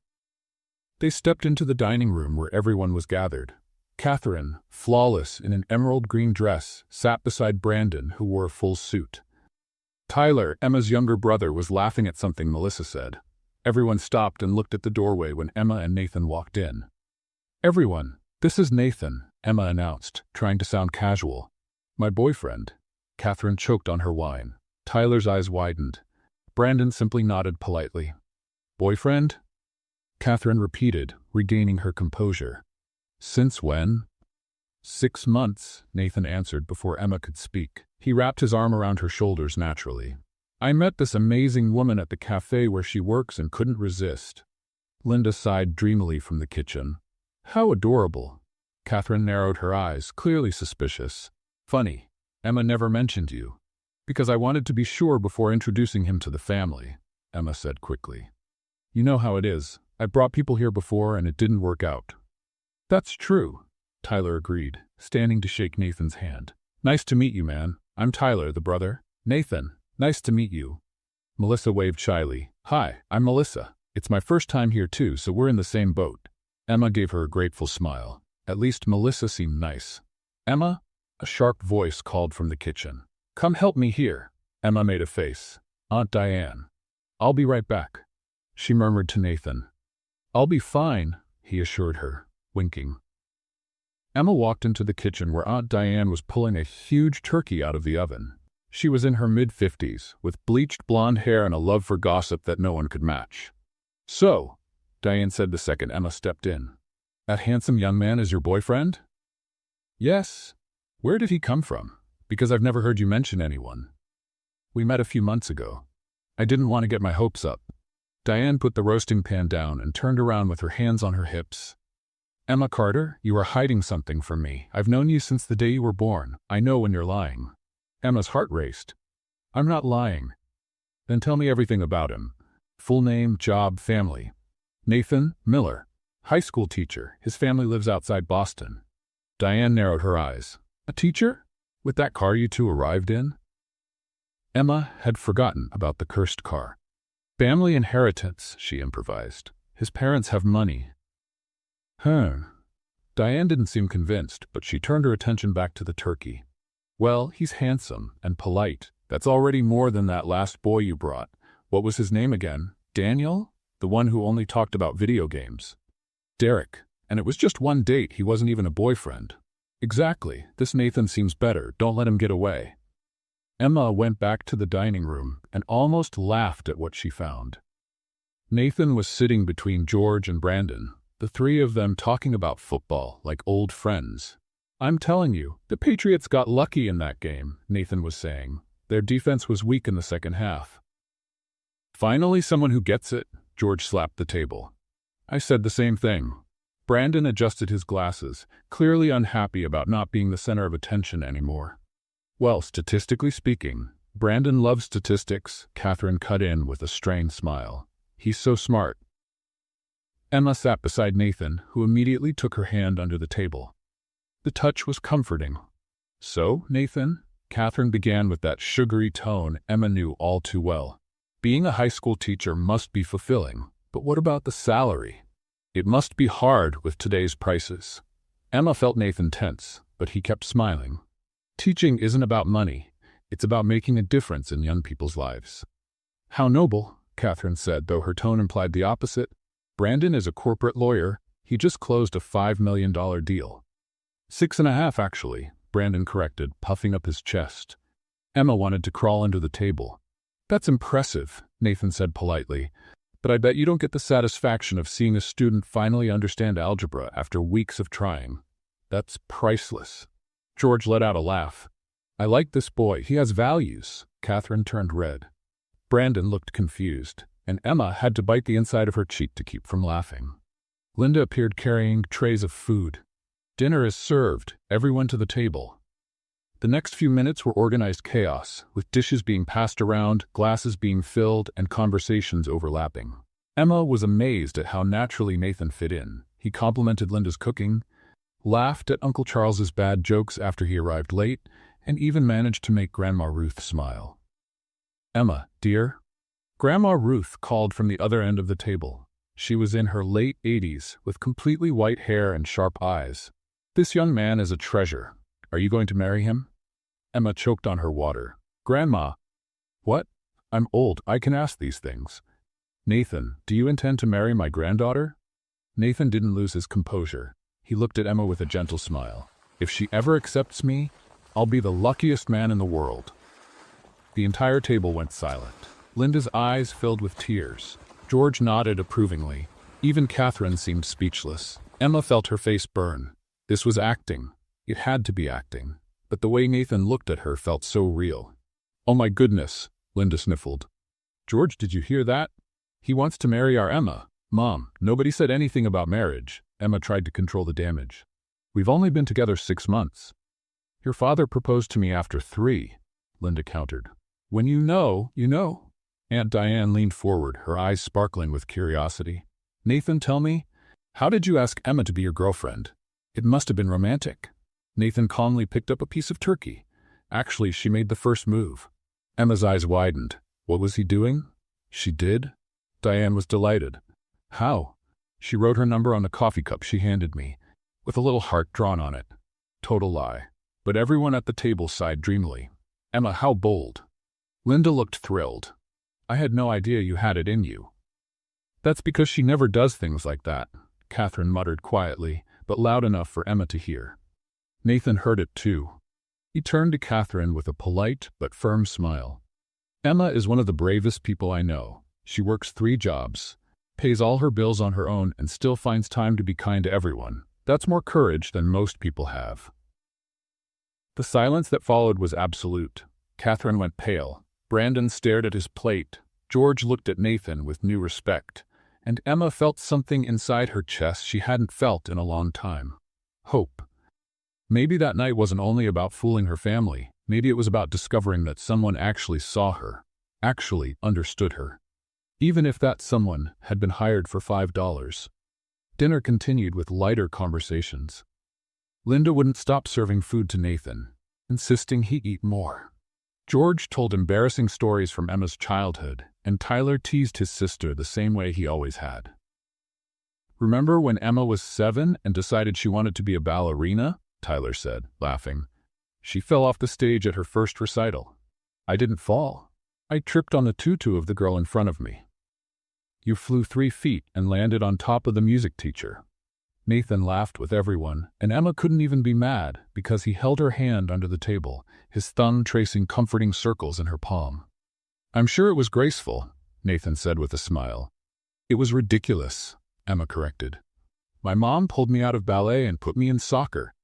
They stepped into the dining room where everyone was gathered. Catherine, flawless in an emerald green dress, sat beside Brandon, who wore a full suit. Tyler, Emma's younger brother, was laughing at something Melissa said. Everyone stopped and looked at the doorway when Emma and Nathan walked in. Everyone, this is Nathan, Emma announced, trying to sound casual. My boyfriend. Catherine choked on her wine. Tyler's eyes widened. Brandon simply nodded politely. Boyfriend? Catherine repeated, regaining her composure. Since when? 6 months, Nathan answered before Emma could speak. He wrapped his arm around her shoulders naturally. I met this amazing woman at the cafe where she works and couldn't resist. Linda sighed dreamily from the kitchen. How adorable. Catherine narrowed her eyes, clearly suspicious. Funny, Emma never mentioned you. Because I wanted to be sure before introducing him to the family, Emma said quickly. You know how it is. I brought people here before and it didn't work out. That's true, Tyler agreed, standing to shake Nathan's hand. Nice to meet you, man. I'm Tyler, the brother. Nathan, nice to meet you. Melissa waved shyly. Hi, I'm Melissa. It's my first time here too, so we're in the same boat. Emma gave her a grateful smile. At least Melissa seemed nice. Emma? A sharp voice called from the kitchen. Come help me here. Emma made a face. Aunt Diane. I'll be right back, she murmured to Nathan. I'll be fine, he assured her, winking. Emma walked into the kitchen where Aunt Diane was pulling a huge turkey out of the oven. She was in her mid-50s, with bleached blonde hair and a love for gossip that no one could match. So, Diane said the second Emma stepped in. That handsome young man is your boyfriend? Yes. Where did he come from? Because I've never heard you mention anyone. We met a few months ago. I didn't want to get my hopes up. Diane put the roasting pan down and turned around with her hands on her hips. Emma Carter, you are hiding something from me. I've known you since the day you were born. I know when you're lying. Emma's heart raced. I'm not lying. Then tell me everything about him. Full name, job, family. Nathan Miller. High school teacher. His family lives outside Boston. Diane narrowed her eyes. A teacher? With that car you two arrived in? Emma had forgotten about the cursed car. Family inheritance, she improvised. His parents have money. Diane didn't seem convinced, but she turned her attention back to the turkey. Well, he's handsome and polite. That's already more than that last boy you brought. What was his name again? Daniel? The one who only talked about video games. Derek. And it was just one date. He wasn't even a boyfriend. Exactly. This Nathan seems better. Don't let him get away. Emma went back to the dining room and almost laughed at what she found. Nathan was sitting between George and Brandon, the three of them talking about football like old friends. I'm telling you, the Patriots got lucky in that game, Nathan was saying. Their defense was weak in the second half. Finally, someone who gets it, George slapped the table. I said the same thing. Brandon adjusted his glasses, clearly unhappy about not being the center of attention anymore. Well, statistically speaking, Brandon loves statistics, Catherine cut in with a strained smile. He's so smart. Emma sat beside Nathan, who immediately took her hand under the table. The touch was comforting. So, Nathan? Catherine began with that sugary tone Emma knew all too well. Being a high school teacher must be fulfilling, but what about the salary? It must be hard with today's prices. Emma felt Nathan tense, but he kept smiling. Teaching isn't about money. It's about making a difference in young people's lives. How noble, Catherine said, though her tone implied the opposite. Brandon is a corporate lawyer. He just closed a $5 million deal. 6.5, actually, Brandon corrected, puffing up his chest. Emma wanted to crawl under the table. That's impressive, Nathan said politely, but I bet you don't get the satisfaction of seeing a student finally understand algebra after weeks of trying. That's priceless. George let out a laugh. I like this boy. He has values. Catherine turned red. Brandon looked confused, and Emma had to bite the inside of her cheek to keep from laughing. Linda appeared carrying trays of food. Dinner is served, everyone to the table. The next few minutes were organized chaos, with dishes being passed around, glasses being filled, and conversations overlapping. Emma was amazed at how naturally Nathan fit in. He complimented Linda's cooking, laughed at Uncle Charles's bad jokes after he arrived late, and even managed to make Grandma Ruth smile. Emma, dear? Grandma Ruth called from the other end of the table. She was in her late 80s, with completely white hair and sharp eyes. This young man is a treasure. Are you going to marry him? Emma choked on her water. Grandma. What? I'm old. I can ask these things. Nathan, do you intend to marry my granddaughter? Nathan didn't lose his composure. He looked at Emma with a gentle smile. If she ever accepts me, I'll be the luckiest man in the world. The entire table went silent. Linda's eyes filled with tears. George nodded approvingly. Even Catherine seemed speechless. Emma felt her face burn. This was acting. It had to be acting. But the way Nathan looked at her felt so real. Oh my goodness, Linda sniffled. George, did you hear that? He wants to marry our Emma. Mom, nobody said anything about marriage. Emma tried to control the damage. We've only been together 6 months. Your father proposed to me after 3, Linda countered. When you know, you know. Aunt Diane leaned forward, her eyes sparkling with curiosity. Nathan, tell me, how did you ask Emma to be your girlfriend? It must have been romantic. Nathan calmly picked up a piece of turkey. Actually, she made the first move. Emma's eyes widened. What was he doing? She did? Diane was delighted. How? She wrote her number on the coffee cup she handed me, with a little heart drawn on it. Total lie. But everyone at the table sighed dreamily. Emma, how bold. Linda looked thrilled. I had no idea you had it in you. That's because she never does things like that, Catherine muttered quietly, but loud enough for Emma to hear. Nathan heard it too. He turned to Catherine with a polite but firm smile. Emma is one of the bravest people I know. She works 3 jobs, pays all her bills on her own, and still finds time to be kind to everyone. That's more courage than most people have. The silence that followed was absolute. Catherine went pale. Brandon stared at his plate. George looked at Nathan with new respect. And Emma felt something inside her chest she hadn't felt in a long time. Hope. Maybe that night wasn't only about fooling her family. Maybe it was about discovering that someone actually saw her, actually understood her. Even if that someone had been hired for $5. Dinner continued with lighter conversations. Linda wouldn't stop serving food to Nathan, insisting he eat more. George told embarrassing stories from Emma's childhood, and Tyler teased his sister the same way he always had. Remember when Emma was 7 and decided she wanted to be a ballerina? Tyler said, laughing. She fell off the stage at her first recital. I didn't fall. I tripped on the tutu of the girl in front of me. You flew 3 feet and landed on top of the music teacher. Nathan laughed with everyone, and Emma couldn't even be mad because he held her hand under the table, his thumb tracing comforting circles in her palm. I'm sure it was graceful, Nathan said with a smile. It was ridiculous, Emma corrected. My mom pulled me out of ballet and put me in soccer.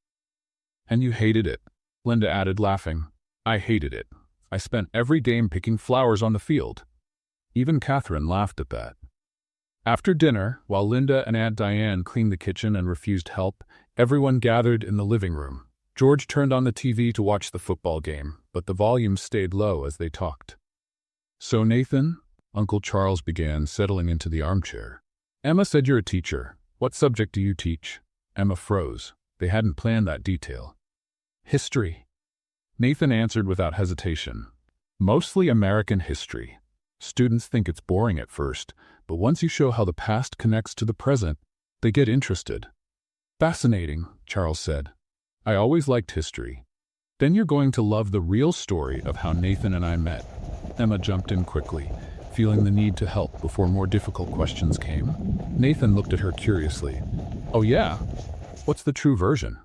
And you hated it, Linda added, laughing. I hated it. I spent every game picking flowers on the field. Even Catherine laughed at that. After dinner, while Linda and Aunt Diane cleaned the kitchen and refused help, everyone gathered in the living room. George turned on the TV to watch the football game, but the volume stayed low as they talked. "So, Nathan," Uncle Charles began, settling into the armchair. "Emma said you're a teacher. What subject do you teach?" Emma froze. They hadn't planned that detail. "History," Nathan answered without hesitation. "Mostly American history. Students think it's boring at first, but once you show how the past connects to the present, they get interested." "Fascinating," Charles said. "I always liked history." "Then you're going to love the real story of how Nathan and I met." Emma jumped in quickly, feeling the need to help before more difficult questions came. Nathan looked at her curiously. "Oh yeah? What's the true version?"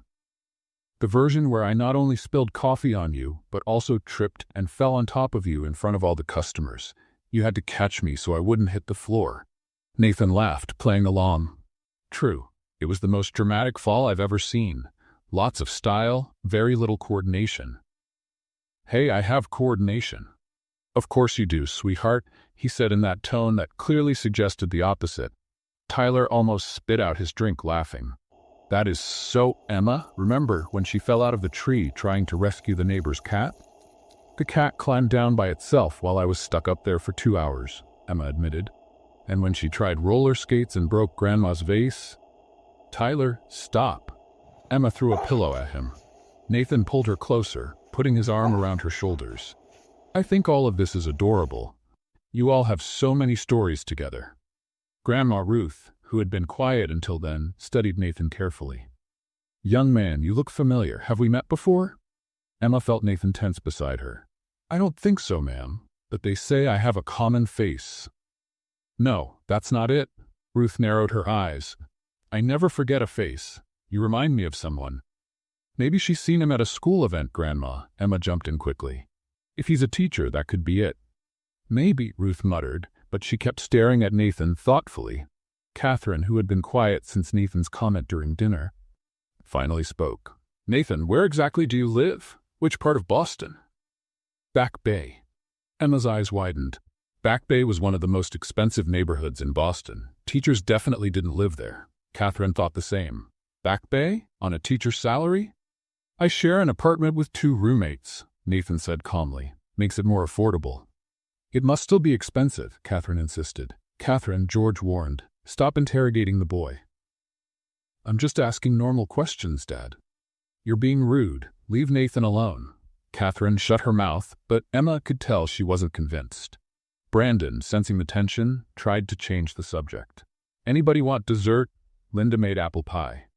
"The version where I not only spilled coffee on you, but also tripped and fell on top of you in front of all the customers. You had to catch me so I wouldn't hit the floor." Nathan laughed, playing along. "True. It was the most dramatic fall I've ever seen. Lots of style, very little coordination." "Hey, I have coordination." "Of course you do, sweetheart," he said in that tone that clearly suggested the opposite. Tyler almost spit out his drink laughing. "That is so Emma. Remember when she fell out of the tree trying to rescue the neighbor's cat?" "The cat climbed down by itself while I was stuck up there for 2 hours," Emma admitted. "And when she tried roller skates and broke Grandma's vase?" "Tyler, stop." Emma threw a pillow at him. Nathan pulled her closer, putting his arm around her shoulders. "I think all of this is adorable. You all have so many stories together." Grandma Ruth, who had been quiet until then, studied Nathan carefully. "Young man, you look familiar. Have we met before?" Emma felt Nathan tense beside her. "I don't think so, ma'am, but they say I have a common face." "No, that's not it." Ruth narrowed her eyes. "I never forget a face. You remind me of someone." "Maybe she's seen him at a school event, Grandma," Emma jumped in quickly. "If he's a teacher, that could be it." "Maybe," Ruth muttered, but she kept staring at Nathan thoughtfully. Catherine, who had been quiet since Nathan's comment during dinner, finally spoke. "Nathan, where exactly do you live? Which part of Boston?" "Back Bay." Emma's eyes widened. Back Bay was one of the most expensive neighborhoods in Boston. Teachers definitely didn't live there. Catherine thought the same. "Back Bay? On a teacher's salary?" "I share an apartment with 2 roommates," Nathan said calmly. "Makes it more affordable." "It must still be expensive," Catherine insisted. "Catherine," George warned, "stop interrogating the boy." "I'm just asking normal questions, Dad." "You're being rude. Leave Nathan alone." Catherine shut her mouth, but Emma could tell she wasn't convinced. Brandon, sensing the tension, tried to change the subject. "Anybody want dessert?" Linda made apple pie.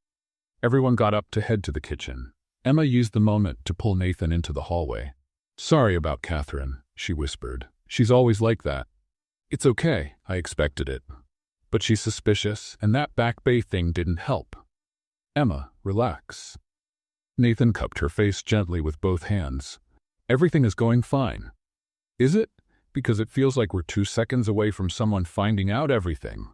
Everyone got up to head to the kitchen. Emma used the moment to pull Nathan into the hallway. "Sorry about Catherine," she whispered. "She's always like that." "It's okay. I expected it. But she's suspicious, and that Back Bay thing didn't help." "Emma, relax." Nathan cupped her face gently with both hands. "Everything is going fine." "Is it? Because it feels like we're 2 seconds away from someone finding out everything."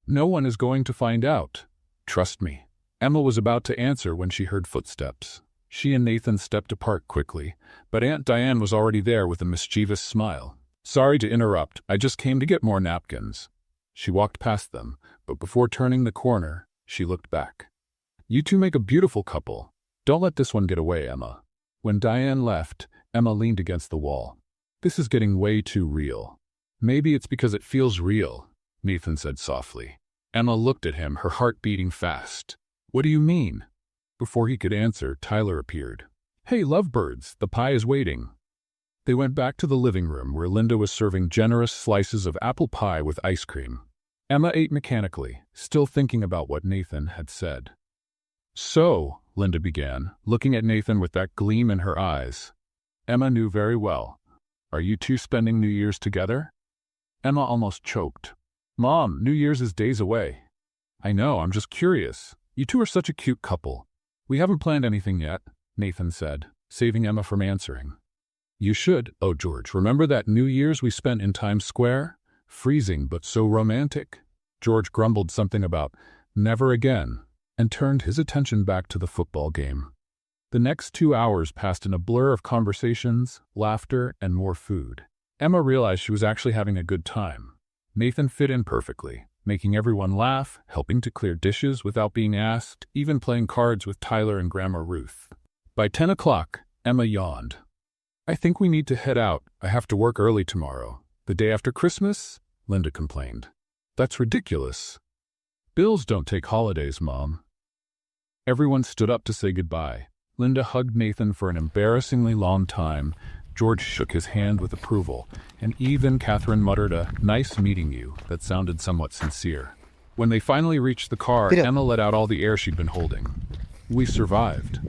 "No one is going to find out. Trust me." Emma was about to answer when she heard footsteps. She and Nathan stepped apart quickly, but Aunt Diane was already there with a mischievous smile. "Sorry to interrupt. I just came to get more napkins." She walked past them, but before turning the corner, she looked back. "You two make a beautiful couple. Don't let this one get away, Emma." When Diane left, Emma leaned against the wall. "This is getting way too real." "Maybe it's because it feels real," Nathan said softly. Emma looked at him, her heart beating fast. "What do you mean?" Before he could answer, Tyler appeared. "Hey, lovebirds, the pie is waiting." They went back to the living room where Linda was serving generous slices of apple pie with ice cream. Emma ate mechanically, still thinking about what Nathan had said. "So," Linda began, looking at Nathan with that gleam in her eyes. Emma knew very well. "Are you two spending New Year's together?" Emma almost choked. "Mom, New Year's is days away." "I know, I'm just curious. You two are such a cute couple." "We haven't planned anything yet," Nathan said, saving Emma from answering. "You should. Oh, George, remember that New Year's we spent in Times Square? Freezing, but so romantic." George grumbled something about "never again," and turned his attention back to the football game. The next 2 hours passed in a blur of conversations, laughter, and more food. Emma realized she was actually having a good time. Nathan fit in perfectly. making everyone laugh, helping to clear dishes without being asked, even playing cards with Tyler and Grandma Ruth. By 10 o'clock, Emma yawned. "I think we need to head out. I have to work early tomorrow. The day after Christmas?" Linda complained. "That's ridiculous. Bills don't take holidays, Mom." Everyone stood up to say goodbye. Linda hugged Nathan for an embarrassingly long time. George shook his hand with approval, and even Catherine muttered a "nice meeting you" that sounded somewhat sincere. When they finally reached the car, Emma let out all the air she'd been holding. "We survived."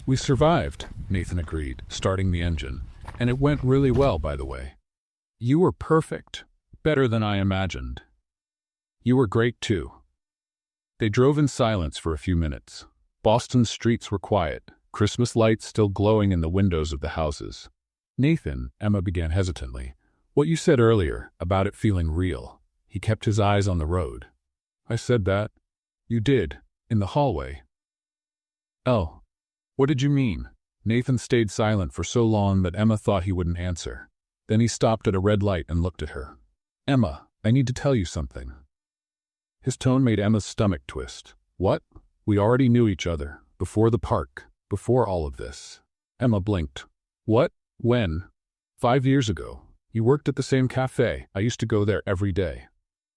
"We survived," Nathan agreed, starting the engine. "And it went really well, by the way. You were perfect. Better than I imagined. You were great, too." They drove in silence for a few minutes. Boston's streets were quiet, Christmas lights still glowing in the windows of the houses. "Nathan," Emma began hesitantly, "what you said earlier, about it feeling real." He kept his eyes on the road. "I said that?" "You did, in the hallway." "Oh, what did you mean?" Nathan stayed silent for so long that Emma thought he wouldn't answer. Then he stopped at a red light and looked at her. "Emma, I need to tell you something." His tone made Emma's stomach twist. "What?" "We already knew each other, before the park, before all of this." Emma blinked. "What? When?" 5 years ago. You worked at the same cafe. I used to go there every day."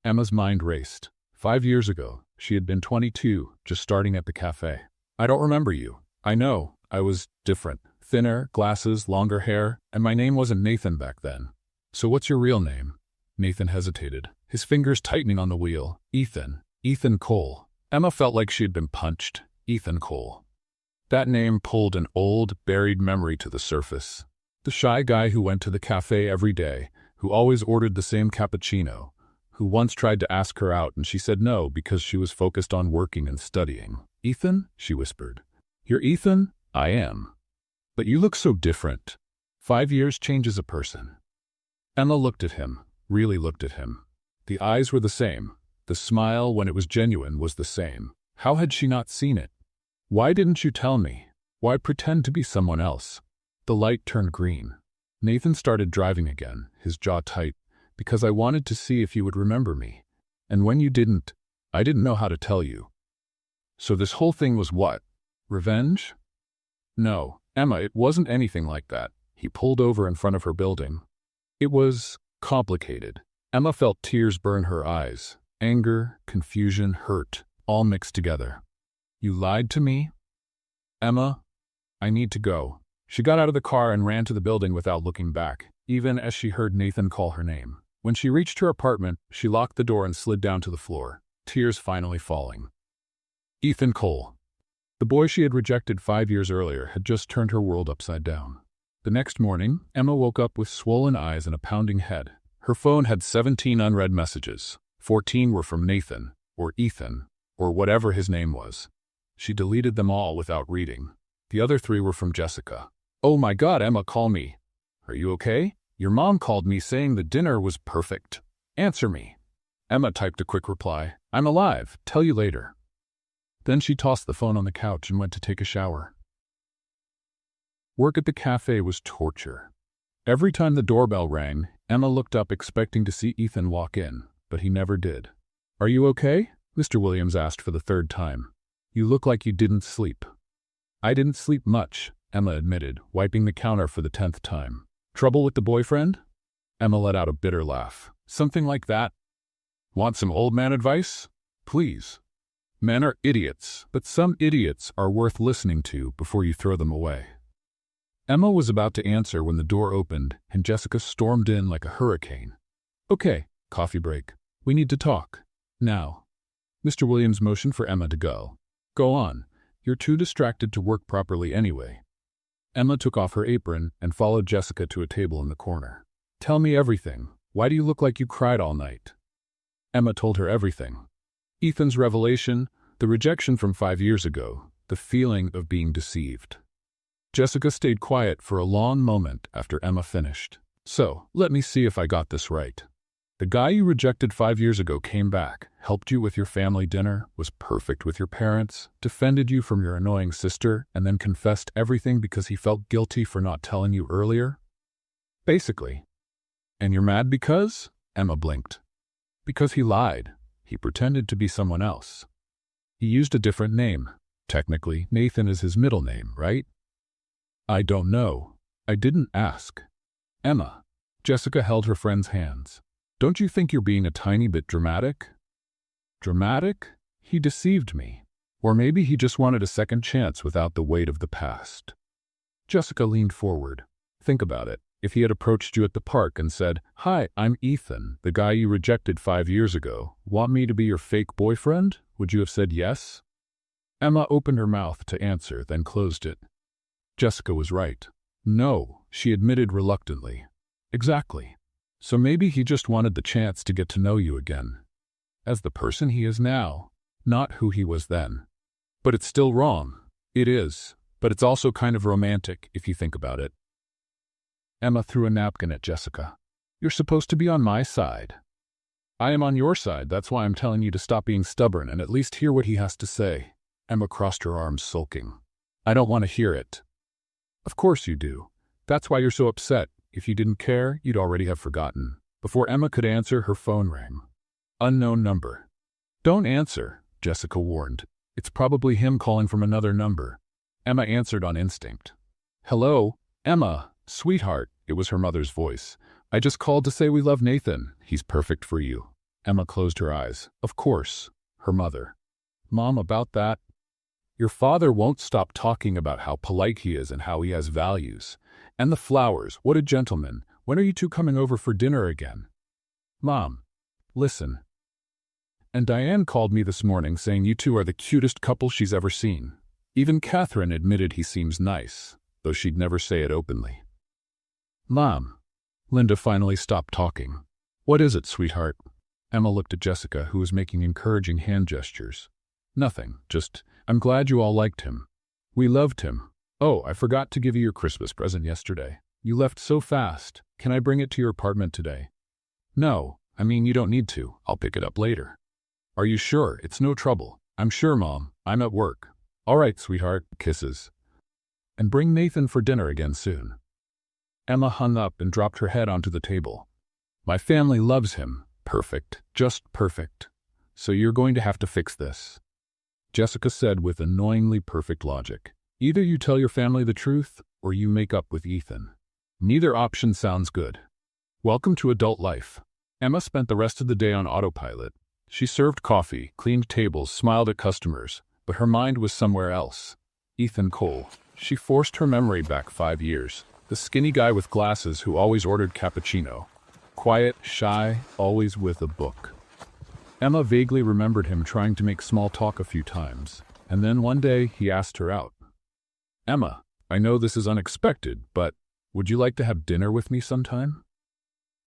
Emma's mind raced. 5 years ago, she had been 22, just starting at the cafe. "I don't remember you." "I know. I was different. Thinner, glasses, longer hair, and my name wasn't Nathan back then." "So what's your real name?" Nathan hesitated, his fingers tightening on the wheel. "Ethan. Ethan Cole." Emma felt like she had been punched. Ethan Cole. That name pulled an old, buried memory to the surface. The shy guy who went to the cafe every day, who always ordered the same cappuccino, who once tried to ask her out and she said no because she was focused on working and studying. "Ethan?" she whispered. "You're Ethan?" "I am. But you look so different. 5 years changes a person." Emma looked at him, really looked at him. The eyes were the same. The smile, when it was genuine, was the same. How had she not seen it? "Why didn't you tell me? Why pretend to be someone else?" The light turned green. Nathan started driving again, his jaw tight. "Because I wanted to see if you would remember me. And when you didn't, I didn't know how to tell you." "So this whole thing was what? Revenge?" "No, Emma, it wasn't anything like that." He pulled over in front of her building. "It was complicated." Emma felt tears burn her eyes. Anger, confusion, hurt, all mixed together. "You lied to me?" "Emma, I need to go." She got out of the car and ran to the building without looking back, even as she heard Nathan call her name. When she reached her apartment, she locked the door and slid down to the floor, tears finally falling. Ethan Cole. The boy she had rejected 5 years earlier had just turned her world upside down. The next morning, Emma woke up with swollen eyes and a pounding head. Her phone had 17 unread messages. 14 were from Nathan, or Ethan, or whatever his name was. She deleted them all without reading. The other 3 were from Jessica. "Oh my God, Emma, call me." "Are you okay? Your mom called me saying the dinner was perfect. Answer me." Emma typed a quick reply. "I'm alive. Tell you later." Then she tossed the phone on the couch and went to take a shower. Work at the cafe was torture. Every time the doorbell rang, Emma looked up expecting to see Ethan walk in, but he never did. "Are you okay?" Mr. Williams asked for the 3rd time. "You look like you didn't sleep." "I didn't sleep much," Emma admitted, wiping the counter for the 10th time. "Trouble with the boyfriend?" Emma let out a bitter laugh. "Something like that." "Want some old man advice?" "Please." "Men are idiots, but some idiots are worth listening to before you throw them away." Emma was about to answer when the door opened and Jessica stormed in like a hurricane. "Okay, coffee break. We need to talk. Now." Mr. Williams motioned for Emma to go. "Go on. You're too distracted to work properly anyway." Emma took off her apron and followed Jessica to a table in the corner. "Tell me everything. Why do you look like you cried all night?" Emma told her everything. Ethan's revelation, the rejection from 5 years ago, the feeling of being deceived. Jessica stayed quiet for a long moment after Emma finished. "So, let me see if I got this right. The guy you rejected 5 years ago came back, helped you with your family dinner, was perfect with your parents, defended you from your annoying sister, and then confessed everything because he felt guilty for not telling you earlier?" "Basically." "And you're mad because?" Emma blinked. "Because he lied. He pretended to be someone else. He used a different name. Technically, Nathan is his middle name, right? I don't know. I didn't ask. Emma. Jessica held her friend's hands. Don't you think you're being a tiny bit dramatic? Dramatic? He deceived me. Or maybe he just wanted a second chance without the weight of the past. Jessica leaned forward. Think about it. If he had approached you at the park and said, "Hi, I'm Ethan, the guy you rejected 5 years ago. Want me to be your fake boyfriend?" Would you have said yes? Emma opened her mouth to answer, then closed it. Jessica was right. No, she admitted reluctantly. Exactly. So maybe he just wanted the chance to get to know you again. As the person he is now, not who he was then. But it's still wrong. It is. But it's also kind of romantic, if you think about it. Emma threw a napkin at Jessica. You're supposed to be on my side. I am on your side, that's why I'm telling you to stop being stubborn and at least hear what he has to say. Emma crossed her arms, sulking. I don't want to hear it. Of course you do. That's why you're so upset. If you didn't care, you'd already have forgotten. Before Emma could answer, her phone rang. Unknown number. Don't answer, Jessica warned. It's probably him calling from another number. Emma answered on instinct. Hello, Emma, sweetheart, it was her mother's voice. I just called to say we love Nathan. He's perfect for you. Emma closed her eyes. Of course, her mother. Mom, about that? Your father won't stop talking about how polite he is and how he has values. And the flowers, what a gentleman. When are you two coming over for dinner again? Mom, listen. And Diane called me this morning saying you two are the cutest couple she's ever seen. Even Catherine admitted he seems nice, though she'd never say it openly. Mom. Linda finally stopped talking. What is it, sweetheart? Emma looked at Jessica, who was making encouraging hand gestures. Nothing, just, I'm glad you all liked him. We loved him. Oh, I forgot to give you your Christmas present yesterday. You left so fast. Can I bring it to your apartment today? No, I mean you don't need to. I'll pick it up later. Are you sure? It's no trouble. I'm sure, Mom. I'm at work. All right, sweetheart. Kisses. And bring Nathan for dinner again soon. Emma hung up and dropped her head onto the table. My family loves him. Perfect. Just perfect. So you're going to have to fix this. Jessica said with annoyingly perfect logic. Either you tell your family the truth, or you make up with Ethan. Neither option sounds good. Welcome to adult life. Emma spent the rest of the day on autopilot. She served coffee, cleaned tables, smiled at customers, but her mind was somewhere else. Ethan Cole. She forced her memory back 5 years. The skinny guy with glasses who always ordered cappuccino. Quiet, shy, always with a book. Emma vaguely remembered him trying to make small talk a few times, and then one day he asked her out. Emma, I know this is unexpected, but would you like to have dinner with me sometime?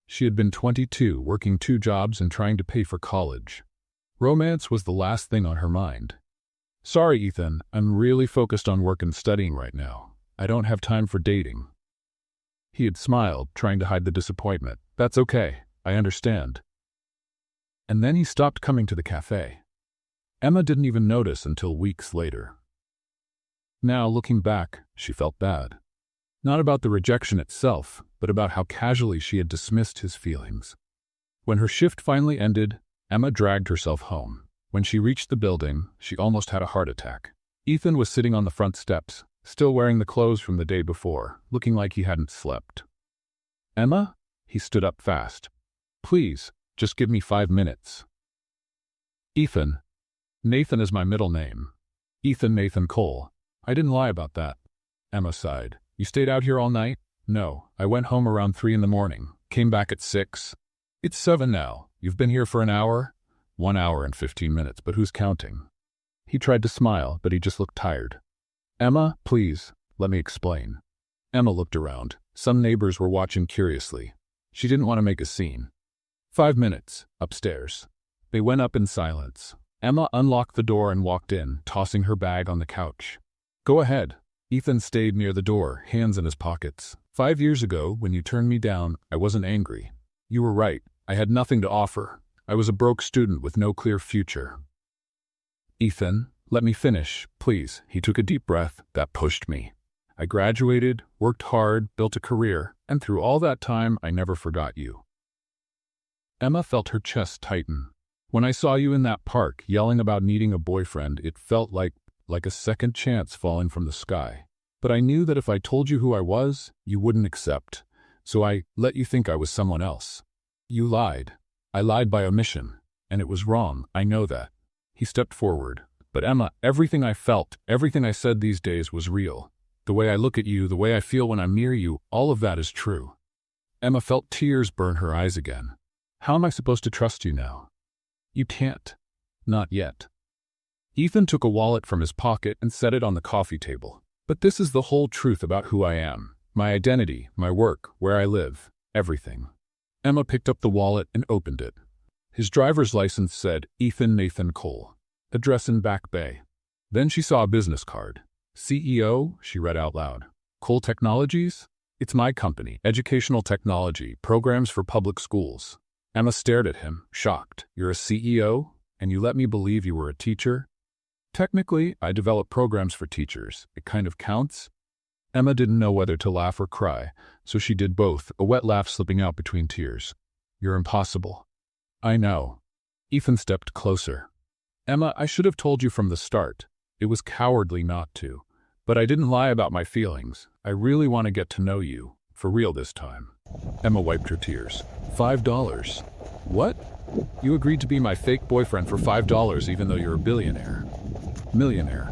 She had been 22, working 2 jobs and trying to pay for college. Romance was the last thing on her mind. Sorry, Ethan, I'm really focused on work and studying right now. I don't have time for dating. He had smiled, trying to hide the disappointment. That's okay, I understand. And then he stopped coming to the cafe. Emma didn't even notice until weeks later. Now, looking back, she felt bad. Not about the rejection itself, but about how casually she had dismissed his feelings. When her shift finally ended, Emma dragged herself home. When she reached the building, she almost had a heart attack. Ethan was sitting on the front steps, still wearing the clothes from the day before, looking like he hadn't slept. Emma? He stood up fast. Please, just give me 5 minutes. Ethan. Nathan is my middle name. Ethan Nathan Cole. I didn't lie about that. Emma sighed. You stayed out here all night? No, I went home around 3 in the morning. Came back at 6. It's 7 now. You've been here for an hour? 1 hour and 15 minutes, but who's counting? He tried to smile, but he just looked tired. Emma, please, let me explain. Emma looked around. Some neighbors were watching curiously. She didn't want to make a scene. 5 minutes, upstairs. They went up in silence. Emma unlocked the door and walked in, tossing her bag on the couch. Go ahead. Ethan stayed near the door, hands in his pockets. 5 years ago, when you turned me down, I wasn't angry. You were right. I had nothing to offer. I was a broke student with no clear future. Ethan, let me finish, please. He took a deep breath. That pushed me. I graduated, worked hard, built a career, and through all that time, I never forgot you. Emma felt her chest tighten. When I saw you in that park yelling about needing a boyfriend, it felt like a second chance falling from the sky. But I knew that if I told you who I was, you wouldn't accept. So I let you think I was someone else. You lied. I lied by omission. And it was wrong, I know that. He stepped forward. But Emma, everything I felt, everything I said these days was real. The way I look at you, the way I feel when I'm near you, all of that is true. Emma felt tears burn her eyes again. How am I supposed to trust you now? You can't. Not yet. Ethan took a wallet from his pocket and set it on the coffee table. But this is the whole truth about who I am. My identity, my work, where I live, everything. Emma picked up the wallet and opened it. His driver's license said Ethan Nathan Cole. Address in Back Bay. Then she saw a business card. CEO, she read out loud. Cole Technologies? It's my company, Educational Technology, Programs for Public Schools. Emma stared at him, shocked. You're a CEO? And you let me believe you were a teacher? Technically, I develop programs for teachers. It kind of counts. Emma didn't know whether to laugh or cry, so she did both, a wet laugh slipping out between tears. You're impossible. I know. Ethan stepped closer. Emma, I should have told you from the start. It was cowardly not to. But I didn't lie about my feelings. I really want to get to know you. For real this time. Emma wiped her tears. $5. What? You agreed to be my fake boyfriend for $5 even though you're a billionaire. Millionaire.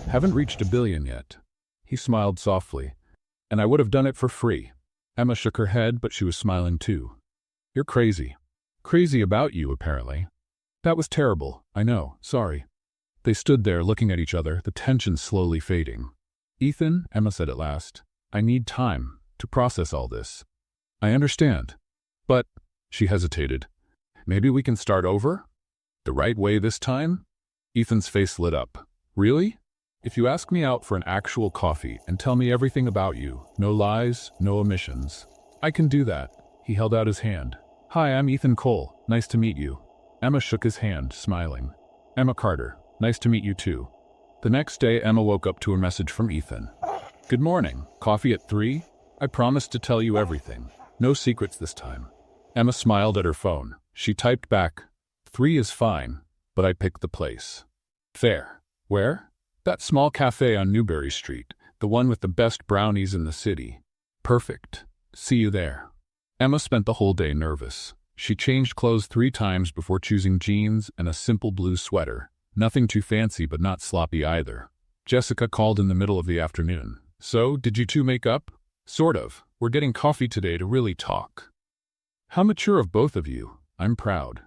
Haven't reached a billion yet. He smiled softly. And I would have done it for free. Emma shook her head, but she was smiling too. You're crazy. Crazy about you, apparently. That was terrible. I know. Sorry. They stood there looking at each other, the tension slowly fading. Ethan, Emma said at last, I need time to process all this. I understand. But, she hesitated, maybe we can start over? The right way this time? Ethan's face lit up. Really? If you ask me out for an actual coffee and tell me everything about you, no lies, no omissions, I can do that. He held out his hand. Hi, I'm Ethan Cole. Nice to meet you. Emma shook his hand, smiling. Emma Carter. Nice to meet you too. The next day, Emma woke up to a message from Ethan. Good morning. Coffee at 3? I promised to tell you everything. No secrets this time. Emma smiled at her phone. She typed back, 3 is fine, but I picked the place. Fair. Where? That small cafe on Newberry Street, the one with the best brownies in the city. Perfect. See you there. Emma spent the whole day nervous. She changed clothes 3 times before choosing jeans and a simple blue sweater. Nothing too fancy but not sloppy either. Jessica called in the middle of the afternoon. So, did you two make up? Sort of. We're getting coffee today to really talk. How mature of both of you. I'm proud.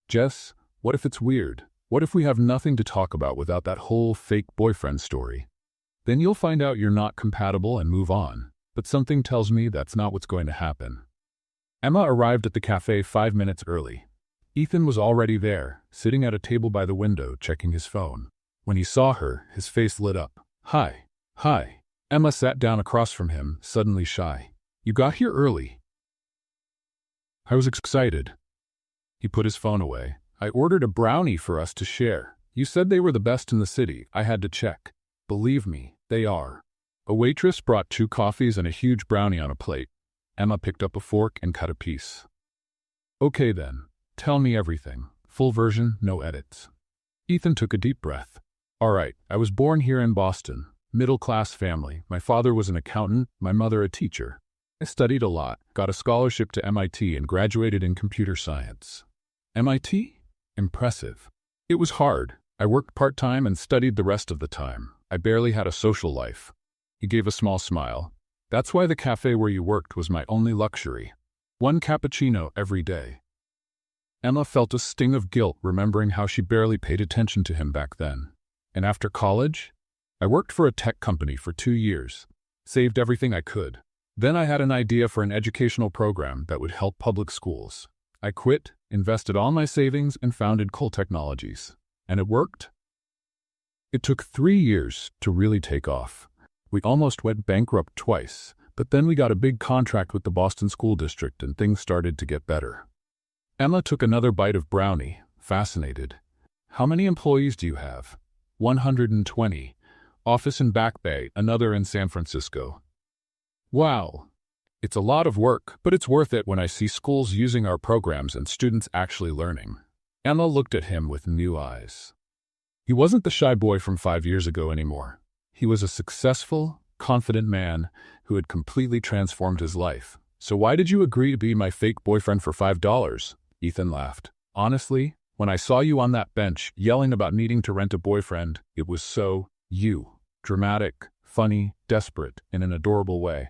Jess, what if it's weird? What if we have nothing to talk about without that whole fake boyfriend story? Then you'll find out you're not compatible and move on. But something tells me that's not what's going to happen. Emma arrived at the cafe 5 minutes early. Ethan was already there, sitting at a table by the window, checking his phone. When he saw her, his face lit up. Hi. Hi. Emma sat down across from him, suddenly shy. You got here early. I was excited. He put his phone away. I ordered a brownie for us to share. You said they were the best in the city. I had to check. Believe me, they are. A waitress brought 2 coffees and a huge brownie on a plate. Emma picked up a fork and cut a piece. Okay then. Tell me everything. Full version, no edits. Ethan took a deep breath. All right, I was born here in Boston. Middle-class family. My father was an accountant, my mother a teacher. I studied a lot, got a scholarship to MIT and graduated in computer science. MIT? Impressive. It was hard. I worked part-time and studied the rest of the time. I barely had a social life. He gave a small smile. That's why the cafe where you worked was my only luxury. 1 cappuccino every day. Emma felt a sting of guilt remembering how she barely paid attention to him back then. And after college? I worked for a tech company for 2 years. Saved everything I could. Then I had an idea for an educational program that would help public schools. I quit, invested all my savings, and founded Cole Technologies. And it worked. It took 3 years to really take off. We almost went bankrupt twice, but then we got a big contract with the Boston School District and things started to get better. Emma took another bite of brownie, fascinated. How many employees do you have? 120. Office in Back Bay, another in San Francisco. Wow. It's a lot of work, but it's worth it when I see schools using our programs and students actually learning. Emma looked at him with new eyes. He wasn't the shy boy from 5 years ago anymore. He was a successful, confident man who had completely transformed his life. "So why did you agree to be my fake boyfriend for $5? Ethan laughed. "Honestly, when I saw you on that bench yelling about needing to rent a boyfriend, it was so you. Dramatic, funny, desperate, in an adorable way."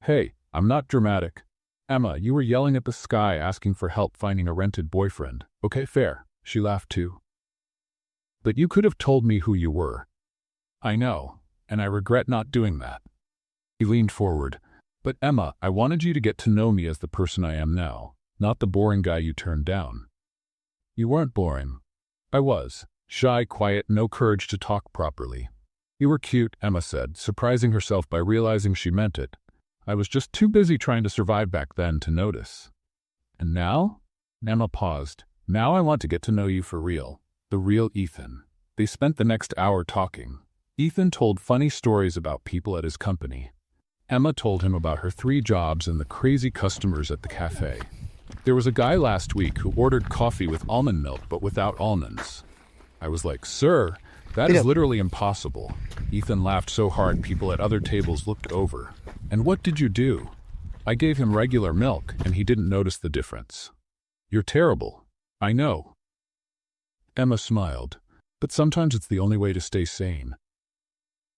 "Hey, I'm not dramatic. Emma, you were yelling at the sky asking for help finding a rented boyfriend. Okay, fair." She laughed too. "But you could have told me who you were." "I know, and I regret not doing that." He leaned forward. "But Emma, I wanted you to get to know me as the person I am now, not the boring guy you turned down." "You weren't boring." "I was. Shy, quiet, no courage to talk properly." "You were cute," Emma said, surprising herself by realizing she meant it. "I was just too busy trying to survive back then to notice." "And now?" Emma paused. "Now I want to get to know you for real. The real Ethan." They spent the next hour talking. Ethan told funny stories about people at his company. Emma told him about her 3 jobs and the crazy customers at the cafe. "There was a guy last week who ordered coffee with almond milk but without almonds." I was like, "Sir, that is literally impossible." Ethan laughed so hard people at other tables looked over. "And what did you do?" "I gave him regular milk and he didn't notice the difference." "You're terrible." "I know." Emma smiled. "But sometimes it's the only way to stay sane."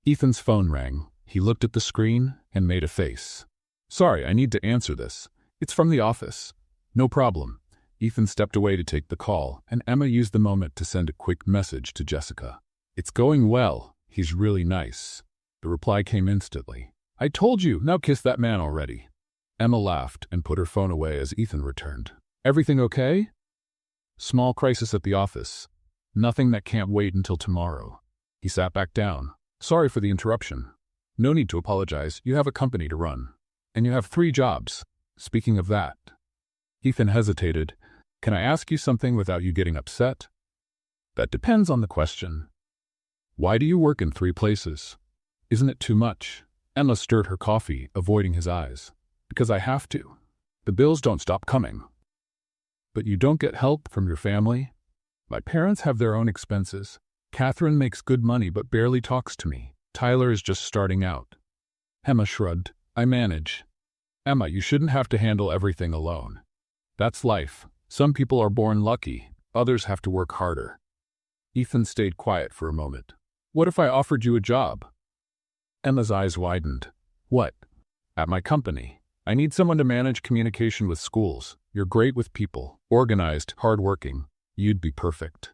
Ethan's phone rang. He looked at the screen and made a face. "Sorry, I need to answer this. It's from the office." "No problem." Ethan stepped away to take the call, and Emma used the moment to send a quick message to Jessica. "It's going well. He's really nice." The reply came instantly. "I told you, now kiss that man already." Emma laughed and put her phone away as Ethan returned. "Everything okay?" "Small crisis at the office. Nothing that can't wait until tomorrow." He sat back down. "Sorry for the interruption." "No need to apologize. You have a company to run. And you have 3 jobs. Speaking of that." Ethan hesitated. "Can I ask you something without you getting upset?" "That depends on the question." "Why do you work in 3 places? Isn't it too much?" Emma stirred her coffee, avoiding his eyes. "Because I have to. The bills don't stop coming." "But you don't get help from your family?" "My parents have their own expenses. Catherine makes good money but barely talks to me. Tyler is just starting out." Emma shrugged. "I manage." "Emma, you shouldn't have to handle everything alone. That's life. Some people are born lucky. Others have to work harder." Ethan stayed quiet for a moment. "What if I offered you a job?" Emma's eyes widened. "What?" "At my company. I need someone to manage communication with schools. You're great with people. Organized, hardworking. You'd be perfect."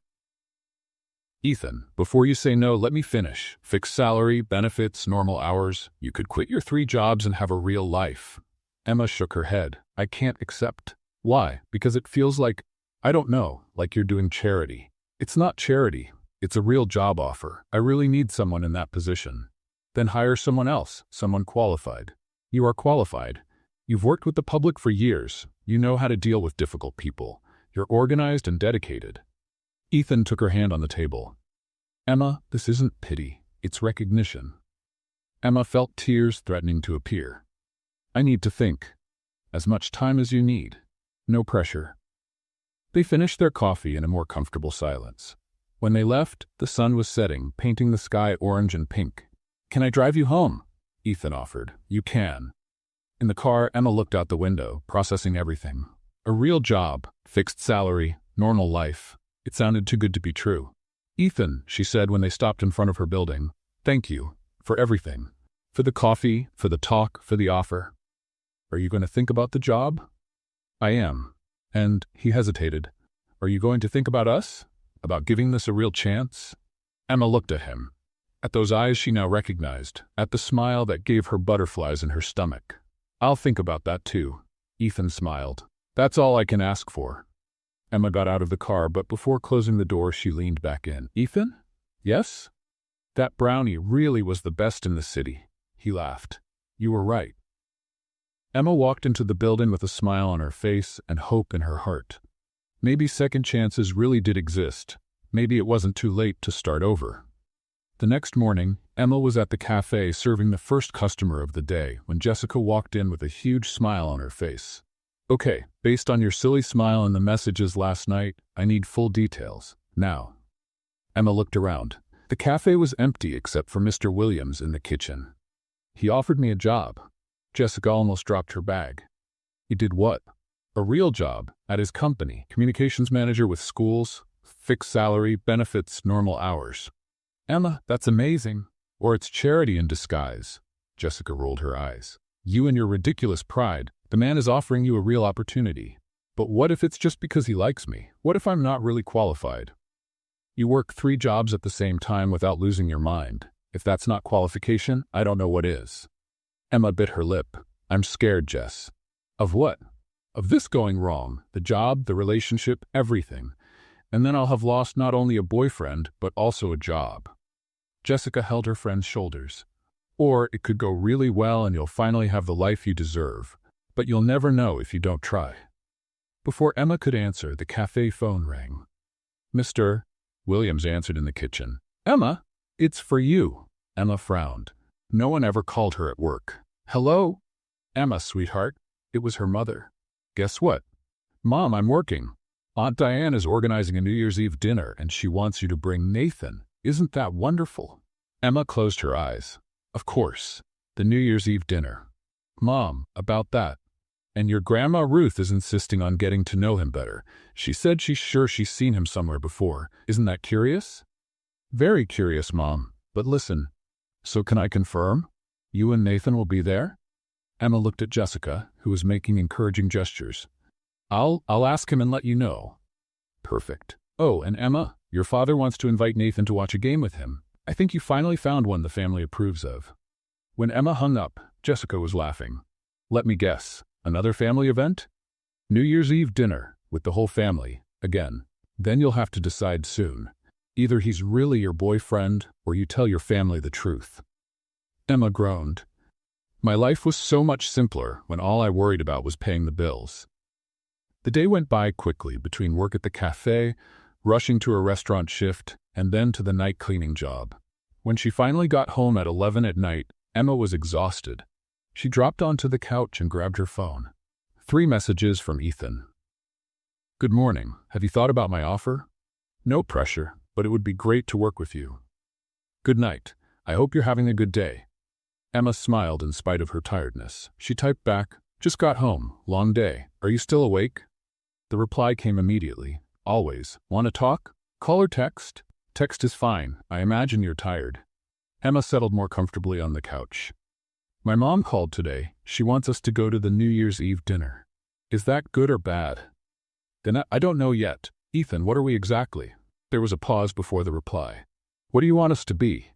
"Ethan, before you say no, let me finish. Fixed salary, benefits, normal hours. You could quit your 3 jobs and have a real life." Emma shook her head. "I can't accept." "Why?" "Because it feels like, I don't know, like you're doing charity." "It's not charity. It's a real job offer. I really need someone in that position." "Then hire someone else, someone qualified." "You are qualified. You've worked with the public for years. You know how to deal with difficult people. You're organized and dedicated." Ethan took her hand on the table. "Emma, this isn't pity. It's recognition." Emma felt tears threatening to appear. "I need to think. As much time as you need. No pressure." They finished their coffee in a more comfortable silence. When they left, the sun was setting, painting the sky orange and pink. "Can I drive you home?" Ethan offered. "You can." In the car, Emma looked out the window, processing everything. A real job, fixed salary, normal life. It sounded too good to be true. "Ethan," she said when they stopped in front of her building, "thank you. For everything. For the coffee, for the talk, for the offer." "Are you going to think about the job?" "I am." And he hesitated. "Are you going to think about us? About giving this a real chance?" Emma looked at him. At those eyes she now recognized, at the smile that gave her butterflies in her stomach. "I'll think about that too." Ethan smiled. "That's all I can ask for." Emma got out of the car, but before closing the door she leaned back in. "Ethan?" "Yes?" "That brownie really was the best in the city." He laughed. "You were right." Emma walked into the building with a smile on her face and hope in her heart. Maybe second chances really did exist. Maybe it wasn't too late to start over. The next morning, Emma was at the cafe serving the first customer of the day when Jessica walked in with a huge smile on her face. Okay, based on your silly smile and the messages last night, I need full details. Now. Emma looked around. The cafe was empty except for Mr. Williams in the kitchen. He offered me a job. Jessica almost dropped her bag. He did what? A real job, at his company, communications manager with schools, fixed salary, benefits, normal hours. Emma, that's amazing. Or it's charity in disguise. Jessica rolled her eyes. You and your ridiculous pride. The man is offering you a real opportunity. But what if it's just because he likes me? What if I'm not really qualified? You work 3 jobs at the same time without losing your mind. If that's not qualification, I don't know what is. Emma bit her lip. I'm scared, Jess. Of what? Of this going wrong. The job, the relationship, everything. And then I'll have lost not only a boyfriend, but also a job. Jessica held her friend's shoulders. Or it could go really well and you'll finally have the life you deserve. But you'll never know if you don't try. Before Emma could answer, the cafe phone rang. Mr. Williams answered in the kitchen. Emma, it's for you. Emma frowned. No one ever called her at work. Hello? Emma, sweetheart. It was her mother. Guess what? Mom, I'm working. Aunt Diane is organizing a New Year's Eve dinner and she wants you to bring Nathan. Isn't that wonderful? Emma closed her eyes. Of course. The New Year's Eve dinner. Mom, about that. And your Grandma Ruth is insisting on getting to know him better. She said she's sure she's seen him somewhere before. Isn't that curious? Very curious, Mom. But listen. So can I confirm? You and Nathan will be there? Emma looked at Jessica, who was making encouraging gestures. I'll ask him and let you know. Perfect. Oh, and Emma, your father wants to invite Nathan to watch a game with him. I think you finally found one the family approves of. When Emma hung up, Jessica was laughing. Let me guess. Another family event? New Year's Eve dinner, with the whole family, again. Then you'll have to decide soon. Either he's really your boyfriend, or you tell your family the truth. Emma groaned. My life was so much simpler when all I worried about was paying the bills. The day went by quickly between work at the cafe, rushing to a restaurant shift, and then to the night cleaning job. When she finally got home at 11 at night, Emma was exhausted. She dropped onto the couch and grabbed her phone. 3 messages from Ethan. Good morning. Have you thought about my offer? No pressure, but it would be great to work with you. Good night. I hope you're having a good day. Emma smiled in spite of her tiredness. She typed back, just got home. Long day. Are you still awake? The reply came immediately. Always. Want to talk? Call or text? Text is fine. I imagine you're tired. Emma settled more comfortably on the couch. My mom called today. She wants us to go to the New Year's Eve dinner. Is that good or bad? Then I don't know yet. Ethan, what are we exactly? There was a pause before the reply. What do you want us to be?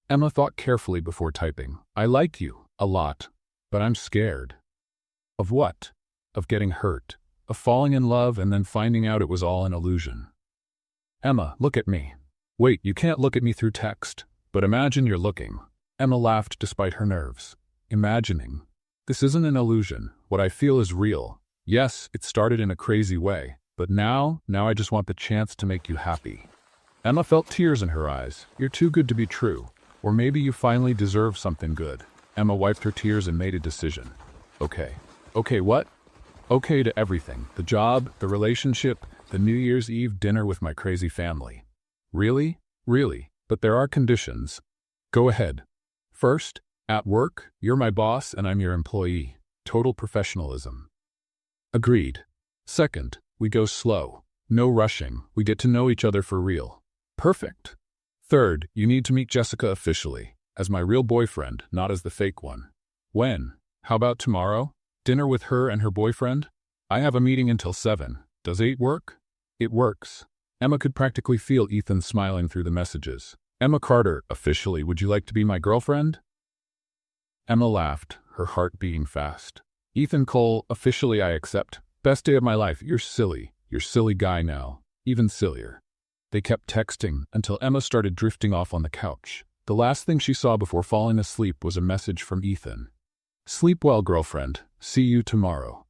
Emma thought carefully before typing. I like you. A lot. But I'm scared. Of what? Of getting hurt. Of falling in love and then finding out it was all an illusion. Emma, look at me. Wait, you can't look at me through text. But imagine you're looking. Emma laughed despite her nerves. Imagining. This isn't an illusion. What I feel is real. Yes, it started in a crazy way. But now I just want the chance to make you happy. Emma felt tears in her eyes. You're too good to be true. Or maybe you finally deserve something good. Emma wiped her tears and made a decision. Okay. Okay, what? Okay to everything. The job, the relationship, the New Year's Eve dinner with my crazy family. Really? Really. But there are conditions. Go ahead. First, at work, you're my boss and I'm your employee. Total professionalism. Agreed. Second, we go slow. No rushing. We get to know each other for real. Perfect. Third, you need to meet Jessica officially, as my real boyfriend, not as the fake one. When? How about tomorrow? Dinner with her and her boyfriend? I have a meeting until 7. Does 8 work? It works. Emma could practically feel Ethan smiling through the messages. Emma Carter, officially, would you like to be my girlfriend? Emma laughed, her heart beating fast. Ethan Cole, officially I accept. Best day of my life. You're silly. You're silly guy now. Even sillier. They kept texting until Emma started drifting off on the couch. The last thing she saw before falling asleep was a message from Ethan. Sleep well, girlfriend. See you tomorrow.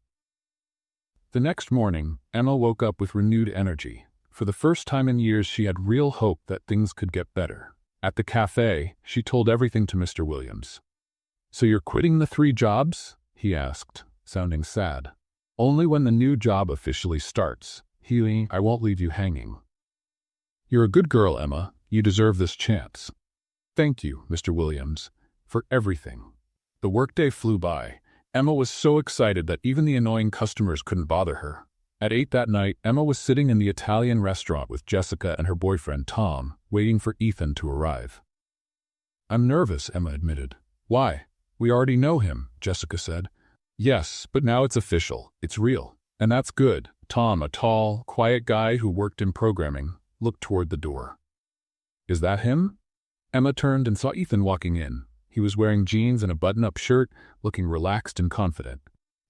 The next morning, Emma woke up with renewed energy. For the first time in years, she had real hope that things could get better. At the cafe, she told everything to Mr. Williams. So you're quitting the 3 jobs? He asked, sounding sad. Only when the new job officially starts. Healy, I won't leave you hanging. You're a good girl, Emma. You deserve this chance. Thank you, Mr. Williams, for everything. The workday flew by. Emma was so excited that even the annoying customers couldn't bother her. At 8 that night, Emma was sitting in the Italian restaurant with Jessica and her boyfriend Tom, waiting for Ethan to arrive. I'm nervous, Emma admitted. Why? We already know him, Jessica said. Yes, but now it's official. It's real. And that's good. Tom, a tall, quiet guy who worked in programming, looked toward the door. Is that him? Emma turned and saw Ethan walking in. He was wearing jeans and a button-up shirt, looking relaxed and confident.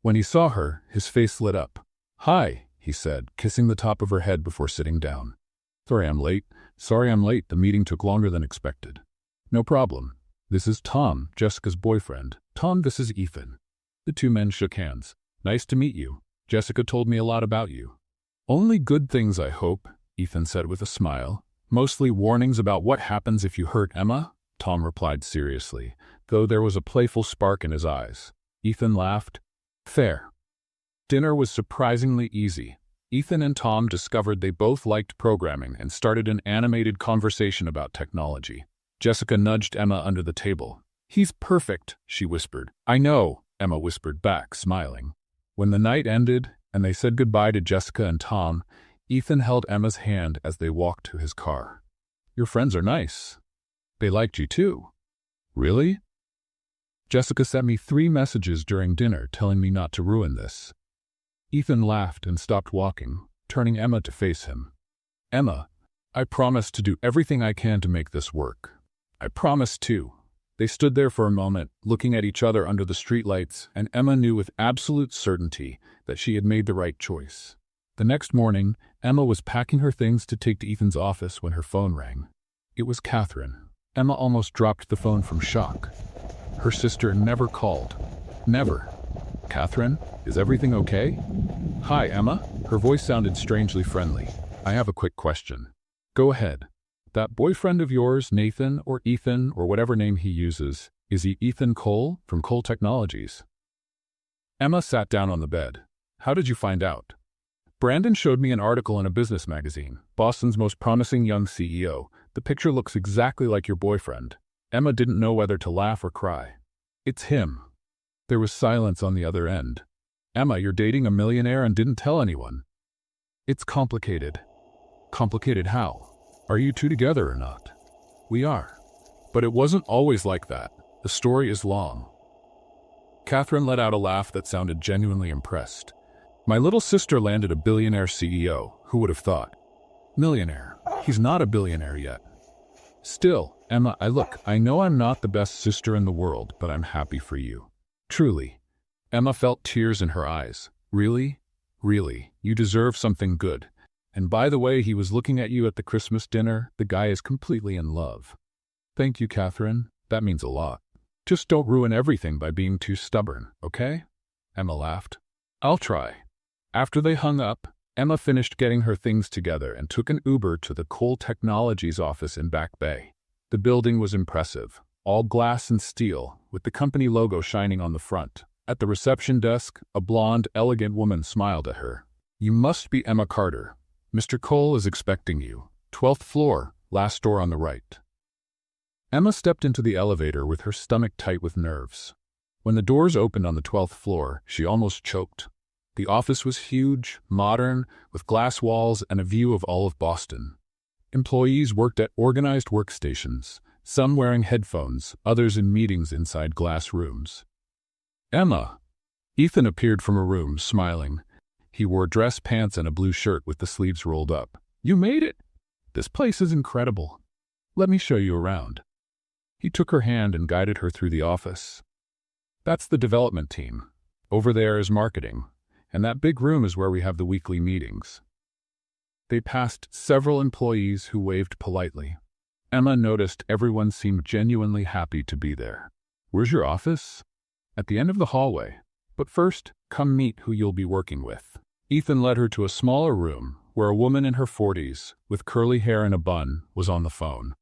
When he saw her, his face lit up. Hi, he said, kissing the top of her head before sitting down. Sorry I'm late. The meeting took longer than expected. No problem. This is Tom, Jessica's boyfriend. Tom, this is Ethan. The two men shook hands. Nice to meet you. Jessica told me a lot about you. Only good things, I hope, Ethan said with a smile. Mostly warnings about what happens if you hurt Emma, Tom replied seriously, though there was a playful spark in his eyes. Ethan laughed. Fair. Dinner was surprisingly easy. Ethan and Tom discovered they both liked programming and started an animated conversation about technology. Jessica nudged Emma under the table. He's perfect, she whispered. I know, Emma whispered back, smiling. When the night ended and they said goodbye to Jessica and Tom, Ethan held Emma's hand as they walked to his car. Your friends are nice. They liked you too. Really? Jessica sent me 3 messages during dinner telling me not to ruin this. Ethan laughed and stopped walking, turning Emma to face him. Emma, I promise to do everything I can to make this work. I promise too. They stood there for a moment, looking at each other under the streetlights, and Emma knew with absolute certainty that she had made the right choice. The next morning, Emma was packing her things to take to Ethan's office when her phone rang. It was Catherine. Emma almost dropped the phone from shock. Her sister never called. Never. Catherine, is everything okay? Hi, Emma. Her voice sounded strangely friendly. I have a quick question. Go ahead. That boyfriend of yours, Nathan or Ethan or whatever name he uses, is he Ethan Cole from Cole Technologies? Emma sat down on the bed. How did you find out? Brandon showed me an article in a business magazine, Boston's most promising young CEO. The picture looks exactly like your boyfriend. Emma didn't know whether to laugh or cry. It's him. There was silence on the other end. Emma, you're dating a millionaire and didn't tell anyone. It's complicated. Complicated how? Are you two together or not? We are. But it wasn't always like that. The story is long. Catherine let out a laugh that sounded genuinely impressed. My little sister landed a billionaire CEO. Who would have thought? Millionaire. He's not a billionaire yet. Still, Emma, I know I'm not the best sister in the world, but I'm happy for you. Truly. Emma felt tears in her eyes. Really? Really, you deserve something good. And by the way, he was looking at you at the Christmas dinner. The guy is completely in love. Thank you, Catherine. That means a lot. Just don't ruin everything by being too stubborn, okay? Emma laughed. I'll try. After they hung up, Emma finished getting her things together and took an Uber to the Cole Technologies office in Back Bay. The building was impressive, all glass and steel, with the company logo shining on the front. At the reception desk, a blonde, elegant woman smiled at her. You must be Emma Carter. Mr. Cole is expecting you. 12th floor, last door on the right. Emma stepped into the elevator with her stomach tight with nerves. When the doors opened on the 12th floor, she almost choked. The office was huge, modern, with glass walls and a view of all of Boston. Employees worked at organized workstations, some wearing headphones, others in meetings inside glass rooms. Emma! Ethan appeared from a room, smiling. He wore dress pants and a blue shirt with the sleeves rolled up. You made it! This place is incredible. Let me show you around. He took her hand and guided her through the office. That's the development team. Over there is marketing. And that big room is where we have the weekly meetings. They passed several employees who waved politely. Emma noticed everyone seemed genuinely happy to be there. Where's your office? At the end of the hallway. But first, come meet who you'll be working with. Ethan led her to a smaller room where a woman in her 40s, with curly hair and a bun, was on the phone.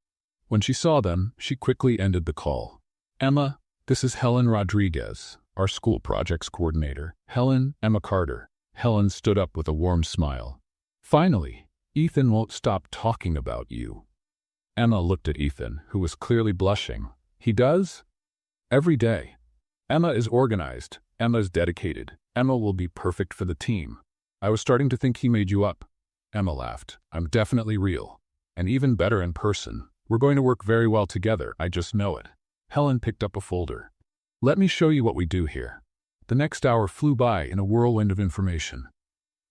When she saw them, she quickly ended the call. Emma, this is Helen Rodriguez, our school projects coordinator. Helen, Emma Carter. Helen stood up with a warm smile. Finally, Ethan won't stop talking about you. Emma looked at Ethan, who was clearly blushing. He does? Every day. Emma is organized. Emma is dedicated. Emma will be perfect for the team. I was starting to think he made you up. Emma laughed. I'm definitely real. And even better in person. We're going to work very well together, I just know it. Helen picked up a folder. Let me show you what we do here. The next hour flew by in a whirlwind of information.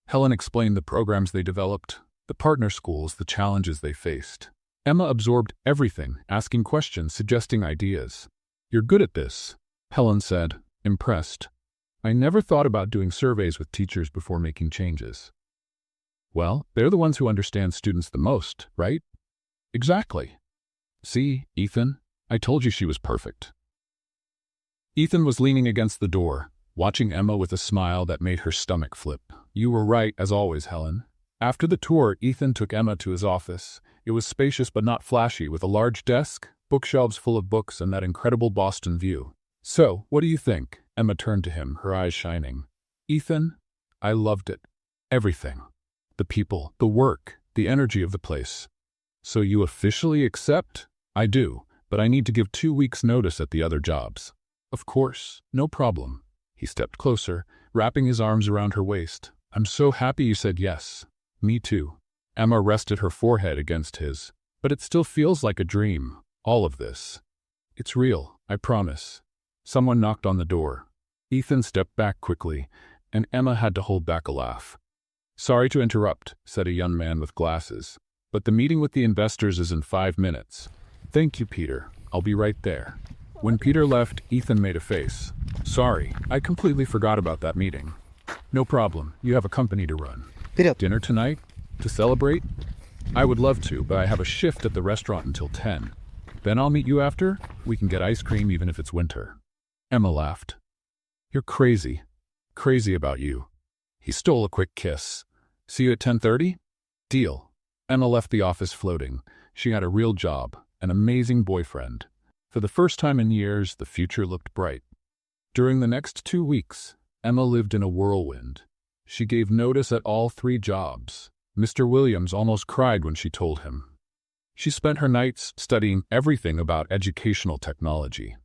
Helen explained the programs they developed, the partner schools, the challenges they faced. Emma absorbed everything, asking questions, suggesting ideas. You're good at this, Helen said, impressed. I never thought about doing surveys with teachers before making changes. Well, they're the ones who understand students the most, right? Exactly. See, Ethan, I told you she was perfect. Ethan was leaning against the door, watching Emma with a smile that made her stomach flip. You were right, as always, Helen. After the tour, Ethan took Emma to his office. It was spacious but not flashy, with a large desk, bookshelves full of books, and that incredible Boston view. So, what do you think? Emma turned to him, her eyes shining. Ethan, I loved it. Everything. The people, the work, the energy of the place. So you officially accept? I do, but I need to give 2 weeks' notice at the other jobs. Of course, no problem. He stepped closer, wrapping his arms around her waist. I'm so happy you said yes. Me too. Emma rested her forehead against his. But it still feels like a dream, all of this. It's real, I promise. Someone knocked on the door. Ethan stepped back quickly, and Emma had to hold back a laugh. Sorry to interrupt, said a young man with glasses, but the meeting with the investors is in 5 minutes. Thank you, Peter. I'll be right there. When Peter left, Ethan made a face. Sorry, I completely forgot about that meeting. No problem, you have a company to run. Dinner tonight? To celebrate? I would love to, but I have a shift at the restaurant until 10. Then I'll meet you after. We can get ice cream even if it's winter. Emma laughed. You're crazy. Crazy about you. He stole a quick kiss. See you at 10:30? Deal. Emma left the office floating. She had a real job, an amazing boyfriend. For the first time in years, the future looked bright. During the next 2 weeks, Emma lived in a whirlwind. She gave notice at all 3 jobs. Mr. Williams almost cried when she told him. She spent her nights studying everything about educational technology.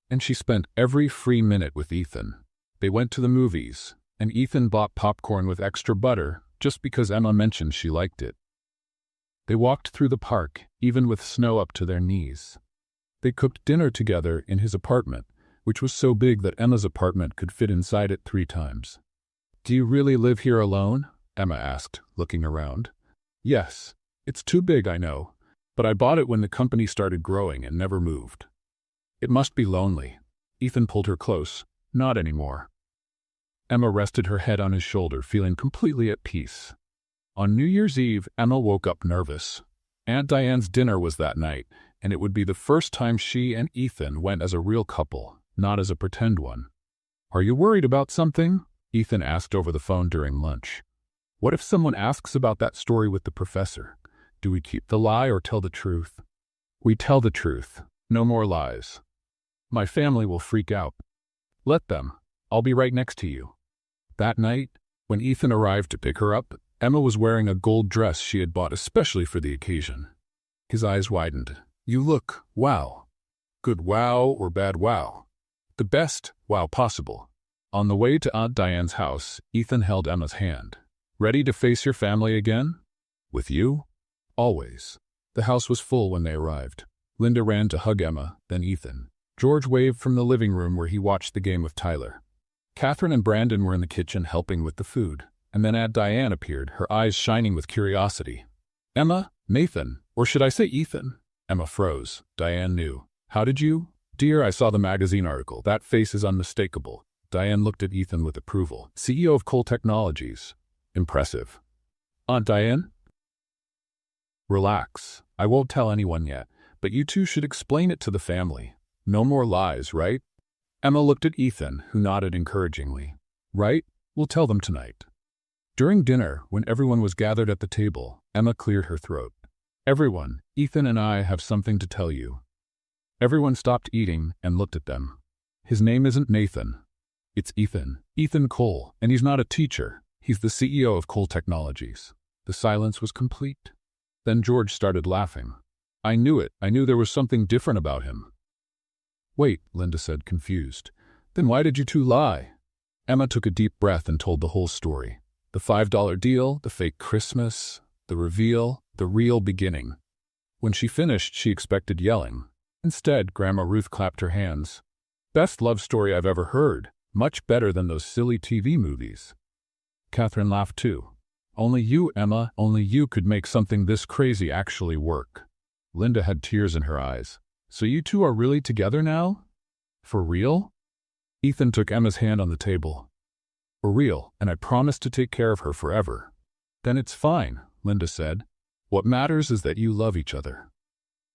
And she spent every free minute with Ethan. They went to the movies, and Ethan bought popcorn with extra butter just because Emma mentioned she liked it. They walked through the park, even with snow up to their knees. They cooked dinner together in his apartment, which was so big that Emma's apartment could fit inside it 3 times. Do you really live here alone? Emma asked, looking around. Yes, it's too big, I know, but I bought it when the company started growing and never moved. It must be lonely. Ethan pulled her close. Not anymore. Emma rested her head on his shoulder, feeling completely at peace. On New Year's Eve, Emma woke up nervous. Aunt Diane's dinner was that night, and it would be the first time she and Ethan went as a real couple, not as a pretend one. Are you worried about something? Ethan asked over the phone during lunch. What if someone asks about that story with the professor? Do we keep the lie or tell the truth? We tell the truth. No more lies. My family will freak out. Let them. I'll be right next to you. That night, when Ethan arrived to pick her up, Emma was wearing a gold dress she had bought especially for the occasion. His eyes widened. You look wow. Good wow or bad wow? The best wow possible. On the way to Aunt Diane's house, Ethan held Emma's hand. Ready to face your family again? With you? Always. The house was full when they arrived. Linda ran to hug Emma, then Ethan. George waved from the living room where he watched the game with Tyler. Catherine and Brandon were in the kitchen helping with the food. And then Aunt Diane appeared, her eyes shining with curiosity. Emma? Nathan? Or should I say Ethan? Emma froze. Diane knew. How did you? Dear, I saw the magazine article. That face is unmistakable. Diane looked at Ethan with approval. CEO of Cole Technologies. Impressive. Aunt Diane? Relax. I won't tell anyone yet, but you two should explain it to the family. No more lies, right? Emma looked at Ethan, who nodded encouragingly. Right? We'll tell them tonight. During dinner, when everyone was gathered at the table, Emma cleared her throat. Everyone, Ethan and I have something to tell you. Everyone stopped eating and looked at them. His name isn't Nathan. It's Ethan. Ethan Cole, and he's not a teacher. He's the CEO of Cole Technologies. The silence was complete. Then George started laughing. I knew it. I knew there was something different about him. Wait, Linda said, confused. Then why did you two lie? Emma took a deep breath and told the whole story. The $5 deal, the fake Christmas, the reveal, the real beginning. When she finished, she expected yelling. Instead, Grandma Ruth clapped her hands. Best love story I've ever heard. Much better than those silly TV movies. Catherine laughed too. Only you, Emma, only you could make something this crazy actually work. Linda had tears in her eyes. So you two are really together now? For real? Ethan took Emma's hand on the table. For real, and I promise to take care of her forever. Then it's fine, Linda said. What matters is that you love each other.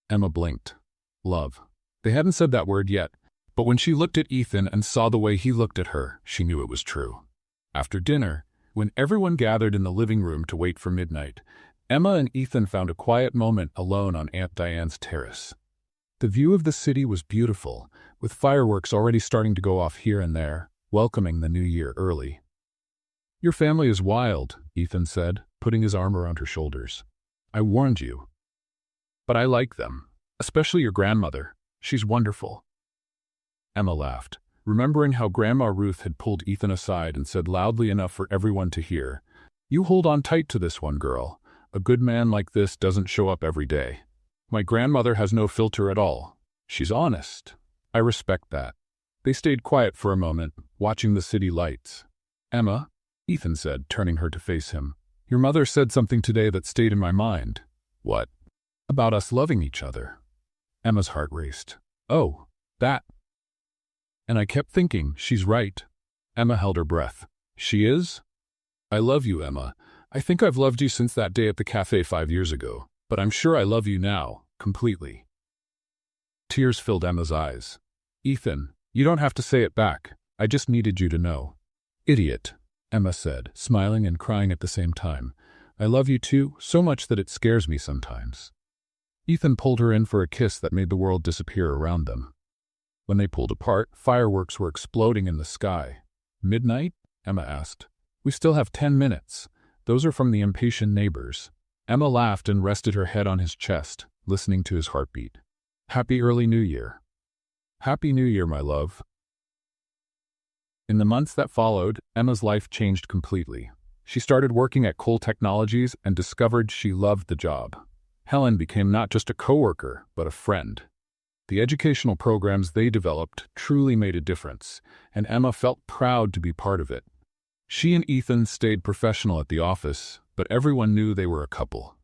Emma blinked. Love. They hadn't said that word yet, but when she looked at Ethan and saw the way he looked at her, she knew it was true. After dinner, when everyone gathered in the living room to wait for midnight, Emma and Ethan found a quiet moment alone on Aunt Diane's terrace. The view of the city was beautiful, with fireworks already starting to go off here and there, welcoming the new year early. Your family is wild, Ethan said, putting his arm around her shoulders. I warned you. But I like them, especially your grandmother. She's wonderful. Emma laughed, remembering how Grandma Ruth had pulled Ethan aside and said loudly enough for everyone to hear, You hold on tight to this one, girl. A good man like this doesn't show up every day. My grandmother has no filter at all. She's honest. I respect that. They stayed quiet for a moment, watching the city lights. Emma, Ethan said, turning her to face him, your mother said something today that stayed in my mind. What? About us loving each other. Emma's heart raced. Oh, that. And I kept thinking, she's right. Emma held her breath. She is? I love you, Emma. I think I've loved you since that day at the cafe 5 years ago, but I'm sure I love you now, completely. Tears filled Emma's eyes. Ethan, you don't have to say it back. I just needed you to know. Idiot, Emma said, smiling and crying at the same time. I love you too, so much that it scares me sometimes. Ethan pulled her in for a kiss that made the world disappear around them. When they pulled apart, fireworks were exploding in the sky. Midnight? Emma asked. We still have 10 minutes. Those are from the impatient neighbors. Emma laughed and rested her head on his chest, listening to his heartbeat. Happy early New Year. Happy New Year, my love. In the months that followed, Emma's life changed completely. She started working at Cole Technologies and discovered she loved the job. Helen became not just a coworker, but a friend. The educational programs they developed truly made a difference, and Emma felt proud to be part of it. She and Ethan stayed professional at the office, but everyone knew they were a couple.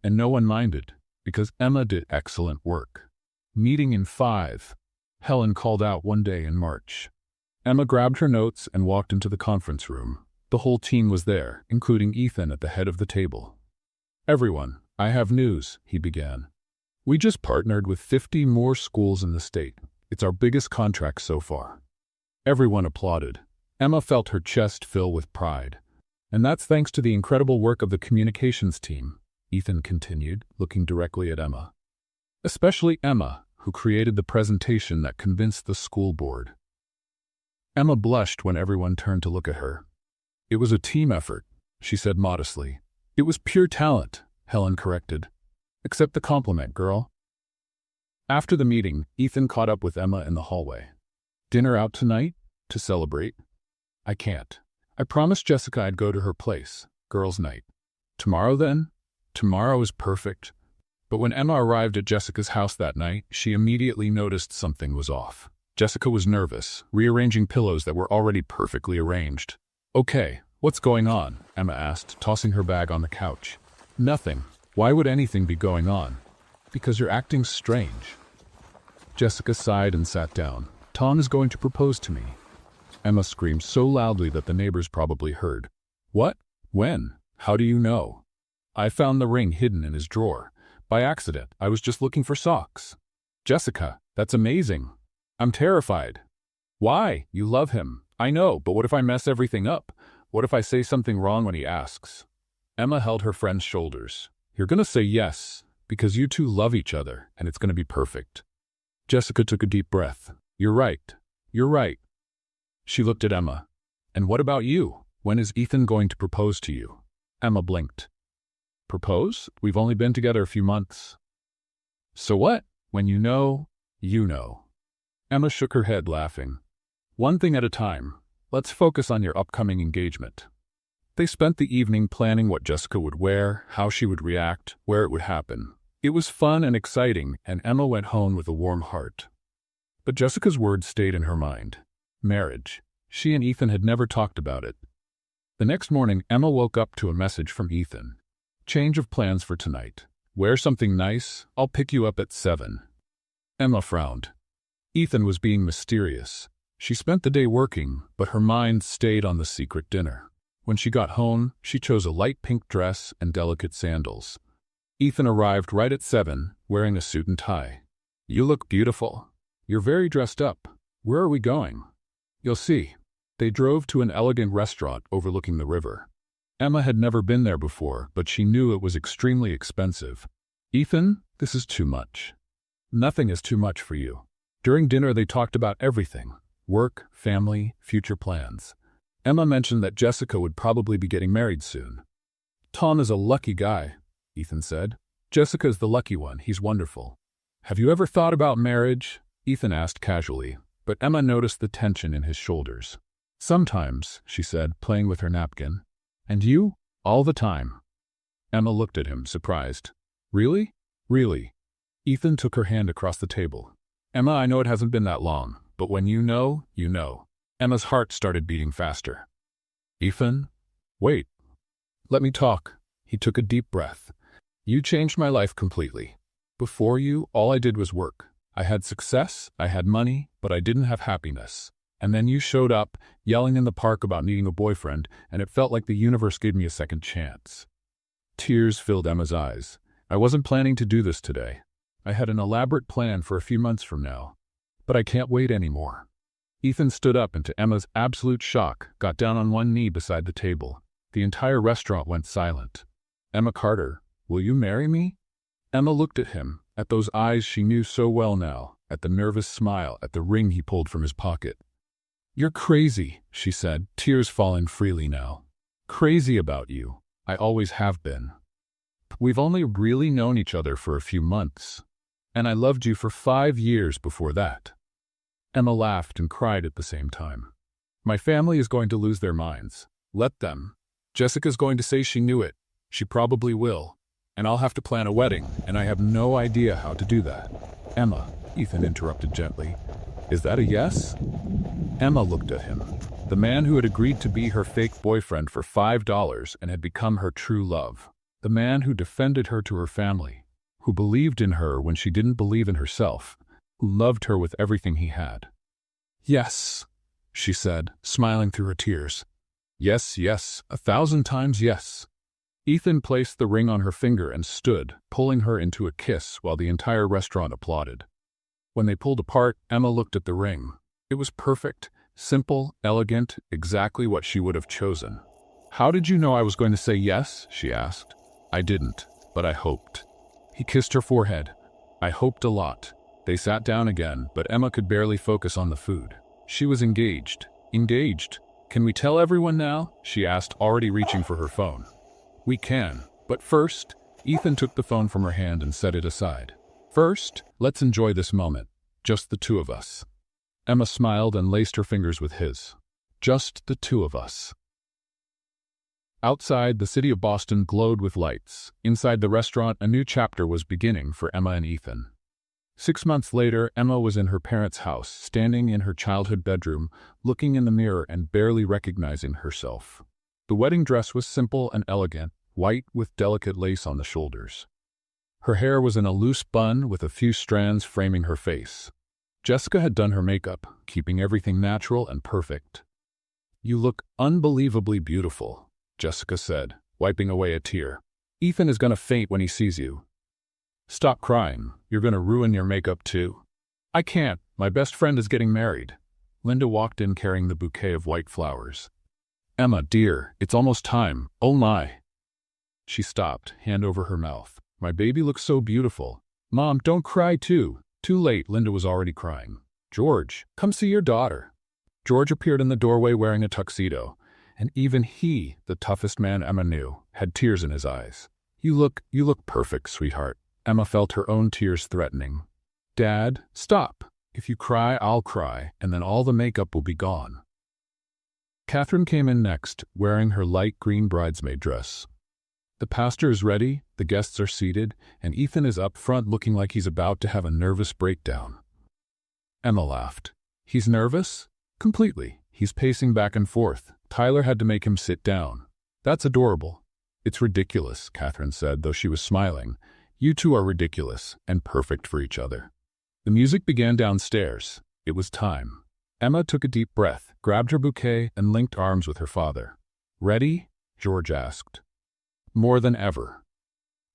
And no one minded, because Emma did excellent work. Meeting in 5. Helen called out one day in March. Emma grabbed her notes and walked into the conference room. The whole team was there, including Ethan at the head of the table. Everyone, I have news, he began. We just partnered with 50 more schools in the state. It's our biggest contract so far. Everyone applauded. Emma felt her chest fill with pride. And that's thanks to the incredible work of the communications team, Ethan continued, looking directly at Emma. Especially Emma, who created the presentation that convinced the school board. Emma blushed when everyone turned to look at her. It was a team effort, she said modestly. It was pure talent, Helen corrected. Accept the compliment, girl. After the meeting, Ethan caught up with Emma in the hallway. Dinner out tonight? To celebrate? I can't. I promised Jessica I'd go to her place, girls' night. Tomorrow then? Tomorrow is perfect. But when Emma arrived at Jessica's house that night, she immediately noticed something was off. Jessica was nervous, rearranging pillows that were already perfectly arranged. Okay, what's going on? Emma asked, tossing her bag on the couch. Nothing. Why would anything be going on? Because you're acting strange. Jessica sighed and sat down. Tom is going to propose to me. Emma screamed so loudly that the neighbors probably heard. What? When? How do you know? I found the ring hidden in his drawer. By accident, I was just looking for socks. Jessica, that's amazing. I'm terrified. Why? You love him. I know, but what if I mess everything up? What if I say something wrong when he asks? Emma held her friend's shoulders. You're going to say yes, because you two love each other, and it's going to be perfect. Jessica took a deep breath. You're right. You're right. She looked at Emma. And what about you? When is Ethan going to propose to you? Emma blinked. Propose? We've only been together a few months. So what? When you know, you know. Emma shook her head, laughing. One thing at a time. Let's focus on your upcoming engagement. They spent the evening planning what Jessica would wear, how she would react, where it would happen. It was fun and exciting, and Emma went home with a warm heart. But Jessica's words stayed in her mind. Marriage. She and Ethan had never talked about it. The next morning, Emma woke up to a message from Ethan. Change of plans for tonight. Wear something nice. I'll pick you up at 7. Emma frowned. Ethan was being mysterious. She spent the day working, but her mind stayed on the secret dinner. When she got home, she chose a light pink dress and delicate sandals. Ethan arrived right at 7, wearing a suit and tie. You look beautiful. You're very dressed up. Where are we going? You'll see. They drove to an elegant restaurant overlooking the river. Emma had never been there before, but she knew it was extremely expensive. Ethan, this is too much. Nothing is too much for you. During dinner, they talked about everything. Work, family, future plans. Emma mentioned that Jessica would probably be getting married soon. Tom is a lucky guy, Ethan said. Jessica is the lucky one. He's wonderful. Have you ever thought about marriage? Ethan asked casually, but Emma noticed the tension in his shoulders. Sometimes, she said, playing with her napkin. And you? All the time. Emma looked at him, surprised. Really? Really? Ethan took her hand across the table. Emma, I know it hasn't been that long, but when you know, you know. Emma's heart started beating faster. Ethan? Wait. Let me talk. He took a deep breath. You changed my life completely. Before you, all I did was work. I had success, I had money, but I didn't have happiness. And then you showed up, yelling in the park about needing a boyfriend, and it felt like the universe gave me a second chance. Tears filled Emma's eyes. I wasn't planning to do this today. I had an elaborate plan for a few months from now. But I can't wait anymore. Ethan stood up and, to Emma's absolute shock, got down on one knee beside the table. The entire restaurant went silent. Emma Carter, will you marry me? Emma looked at him, at those eyes she knew so well now, at the nervous smile, at the ring he pulled from his pocket. You're crazy, she said, tears falling freely now. Crazy about you. I always have been. We've only really known each other for a few months. And I loved you for 5 years before that. Emma laughed and cried at the same time. My family is going to lose their minds. Let them. Jessica's going to say she knew it. She probably will. And I'll have to plan a wedding, and I have no idea how to do that. Emma, Ethan interrupted gently. Is that a yes? Emma looked at him. The man who had agreed to be her fake boyfriend for $5 and had become her true love. The man who defended her to her family. Who believed in her when she didn't believe in herself. Who loved her with everything he had. Yes, she said, smiling through her tears. Yes, yes, 1,000 times yes. Ethan placed the ring on her finger and stood, pulling her into a kiss while the entire restaurant applauded. When they pulled apart, Emma looked at the ring. It was perfect, simple, elegant, exactly what she would have chosen. How did you know I was going to say yes? She asked. I didn't, but I hoped. He kissed her forehead. I hoped a lot. They sat down again, but Emma could barely focus on the food. She was engaged. Engaged. Can we tell everyone now? She asked, already reaching for her phone. We can, but first, Ethan took the phone from her hand and set it aside. First, let's enjoy this moment. Just the two of us. Emma smiled and laced her fingers with his. Just the two of us. Outside, the city of Boston glowed with lights. Inside the restaurant, a new chapter was beginning for Emma and Ethan. 6 months later, Emma was in her parents' house, standing in her childhood bedroom, looking in the mirror and barely recognizing herself. The wedding dress was simple and elegant, white with delicate lace on the shoulders. Her hair was in a loose bun with a few strands framing her face. Jessica had done her makeup, keeping everything natural and perfect. You look unbelievably beautiful, Jessica said, wiping away a tear. Ethan is going to faint when he sees you. Stop crying. You're going to ruin your makeup too. I can't. My best friend is getting married. Linda walked in carrying the bouquet of white flowers. Emma, dear, it's almost time. Oh my. She stopped, hand over her mouth. My baby looks so beautiful. Mom, don't cry too. Too late, Linda was already crying. George, come see your daughter. George appeared in the doorway wearing a tuxedo. and even he, the toughest man Emma knew, had tears in his eyes. You look perfect, sweetheart." Emma felt her own tears threatening. "Dad, stop. If you cry, I'll cry, and then all the makeup will be gone." Catherine came in next, wearing her light green bridesmaid dress. The pastor is ready, the guests are seated, and Ethan is up front looking like he's about to have a nervous breakdown. Emma laughed. "He's nervous?" "Completely. He's pacing back and forth. Tyler had to make him sit down." "That's adorable." "It's ridiculous," Catherine said, though she was smiling. "You two are ridiculous and perfect for each other." The music began downstairs. It was time. Emma took a deep breath, grabbed her bouquet, and linked arms with her father. "Ready?" George asked. "More than ever."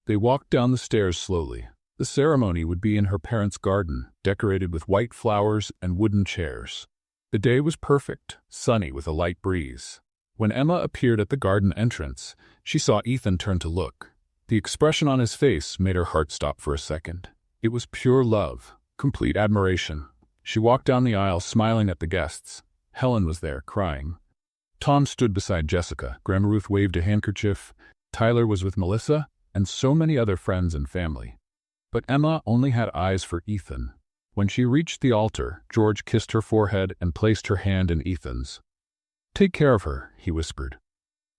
They walked down the stairs slowly. The ceremony would be in her parents' garden, decorated with white flowers and wooden chairs. The day was perfect, sunny with a light breeze. When Emma appeared at the garden entrance, she saw Ethan turn to look. The expression on his face made her heart stop for a second. It was pure love, complete admiration. She walked down the aisle smiling at the guests. Helen was there, crying. Tom stood beside Jessica. Grandma Ruth waved a handkerchief. Tyler was with Melissa, and so many other friends and family. But Emma only had eyes for Ethan. When she reached the altar, George kissed her forehead and placed her hand in Ethan's. "Take care of her," he whispered.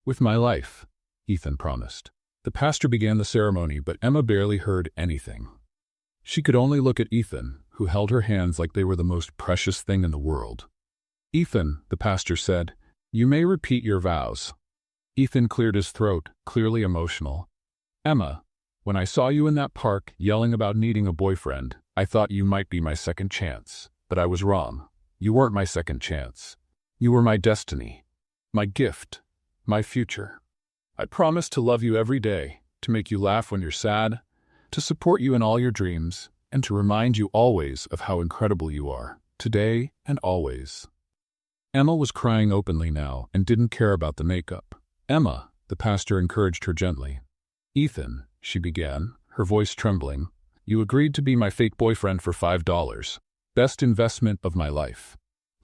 "With my life," Ethan promised. The pastor began the ceremony, but Emma barely heard anything. She could only look at Ethan, who held her hands like they were the most precious thing in the world. "Ethan," the pastor said, "you may repeat your vows." Ethan cleared his throat, clearly emotional. "Emma, when I saw you in that park yelling about needing a boyfriend, I thought you might be my second chance, but I was wrong. You weren't my second chance. You were my destiny, my gift, my future. I promise to love you every day, to make you laugh when you're sad, to support you in all your dreams, and to remind you always of how incredible you are, today and always." Emma was crying openly now and didn't care about the makeup. "Emma," the pastor encouraged her gently. "Ethan," she began, her voice trembling, "you agreed to be my fake boyfriend for $5. Best investment of my life."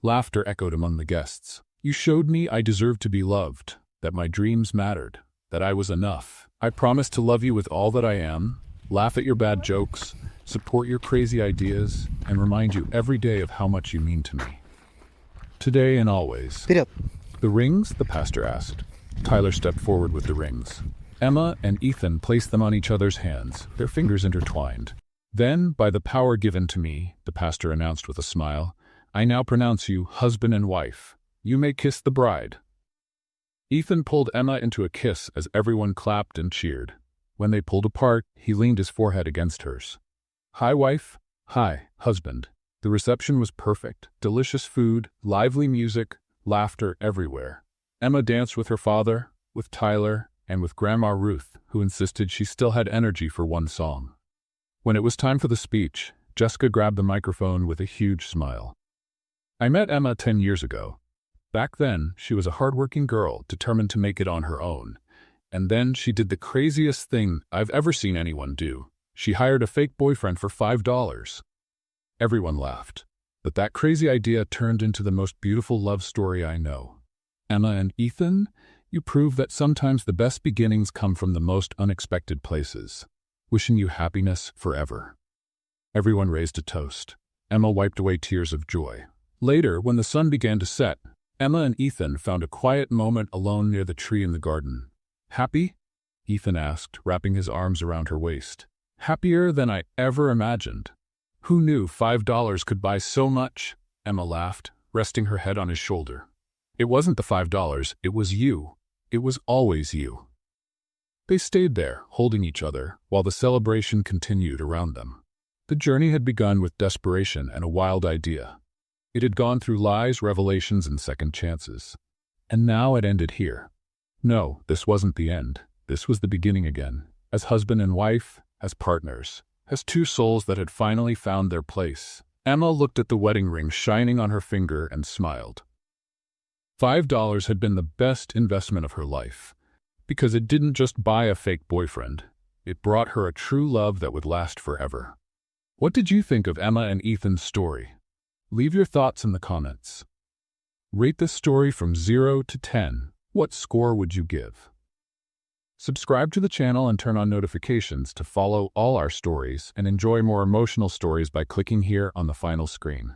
Laughter echoed among the guests. "You showed me I deserved to be loved, that my dreams mattered, that I was enough. I promise to love you with all that I am, laugh at your bad jokes, support your crazy ideas, and remind you every day of how much you mean to me. Today and always." "The rings?" the pastor asked. Tyler stepped forward with the rings. Emma and Ethan placed them on each other's hands, their fingers intertwined. "Then, by the power given to me," the pastor announced with a smile, "I now pronounce you husband and wife. You may kiss the bride." Ethan pulled Emma into a kiss as everyone clapped and cheered. When they pulled apart, he leaned his forehead against hers. "Hi, wife." "Hi, husband." The reception was perfect. Delicious food, lively music, laughter everywhere. Emma danced with her father, with Tyler, and with Grandma Ruth, who insisted she still had energy for one song. When it was time for the speech, Jessica grabbed the microphone with a huge smile. "I met Emma 10 years ago. Back then, she was a hardworking girl determined to make it on her own. And then she did the craziest thing I've ever seen anyone do. She hired a fake boyfriend for $5. Everyone laughed. But that crazy idea turned into the most beautiful love story I know. Emma and Ethan, you prove that sometimes the best beginnings come from the most unexpected places. Wishing you happiness forever." Everyone raised a toast. Emma wiped away tears of joy. Later, when the sun began to set, Emma and Ethan found a quiet moment alone near the tree in the garden. "Happy?" Ethan asked, wrapping his arms around her waist. "Happier than I ever imagined." "Who knew $5 could buy so much?" Emma laughed, resting her head on his shoulder. "It wasn't the $5, it was you. It was always you." They stayed there, holding each other, while the celebration continued around them. The journey had begun with desperation and a wild idea. It had gone through lies, revelations, and second chances. And now it ended here. No, this wasn't the end. This was the beginning again. As husband and wife, as partners, as two souls that had finally found their place. Emma looked at the wedding ring shining on her finger and smiled. $5 had been the best investment of her life, because it didn't just buy a fake boyfriend. It brought her a true love that would last forever. What did you think of Emma and Ethan's story? Leave your thoughts in the comments. Rate this story from 0 to 10. What score would you give? Subscribe to the channel and turn on notifications to follow all our stories and enjoy more emotional stories by clicking here on the final screen.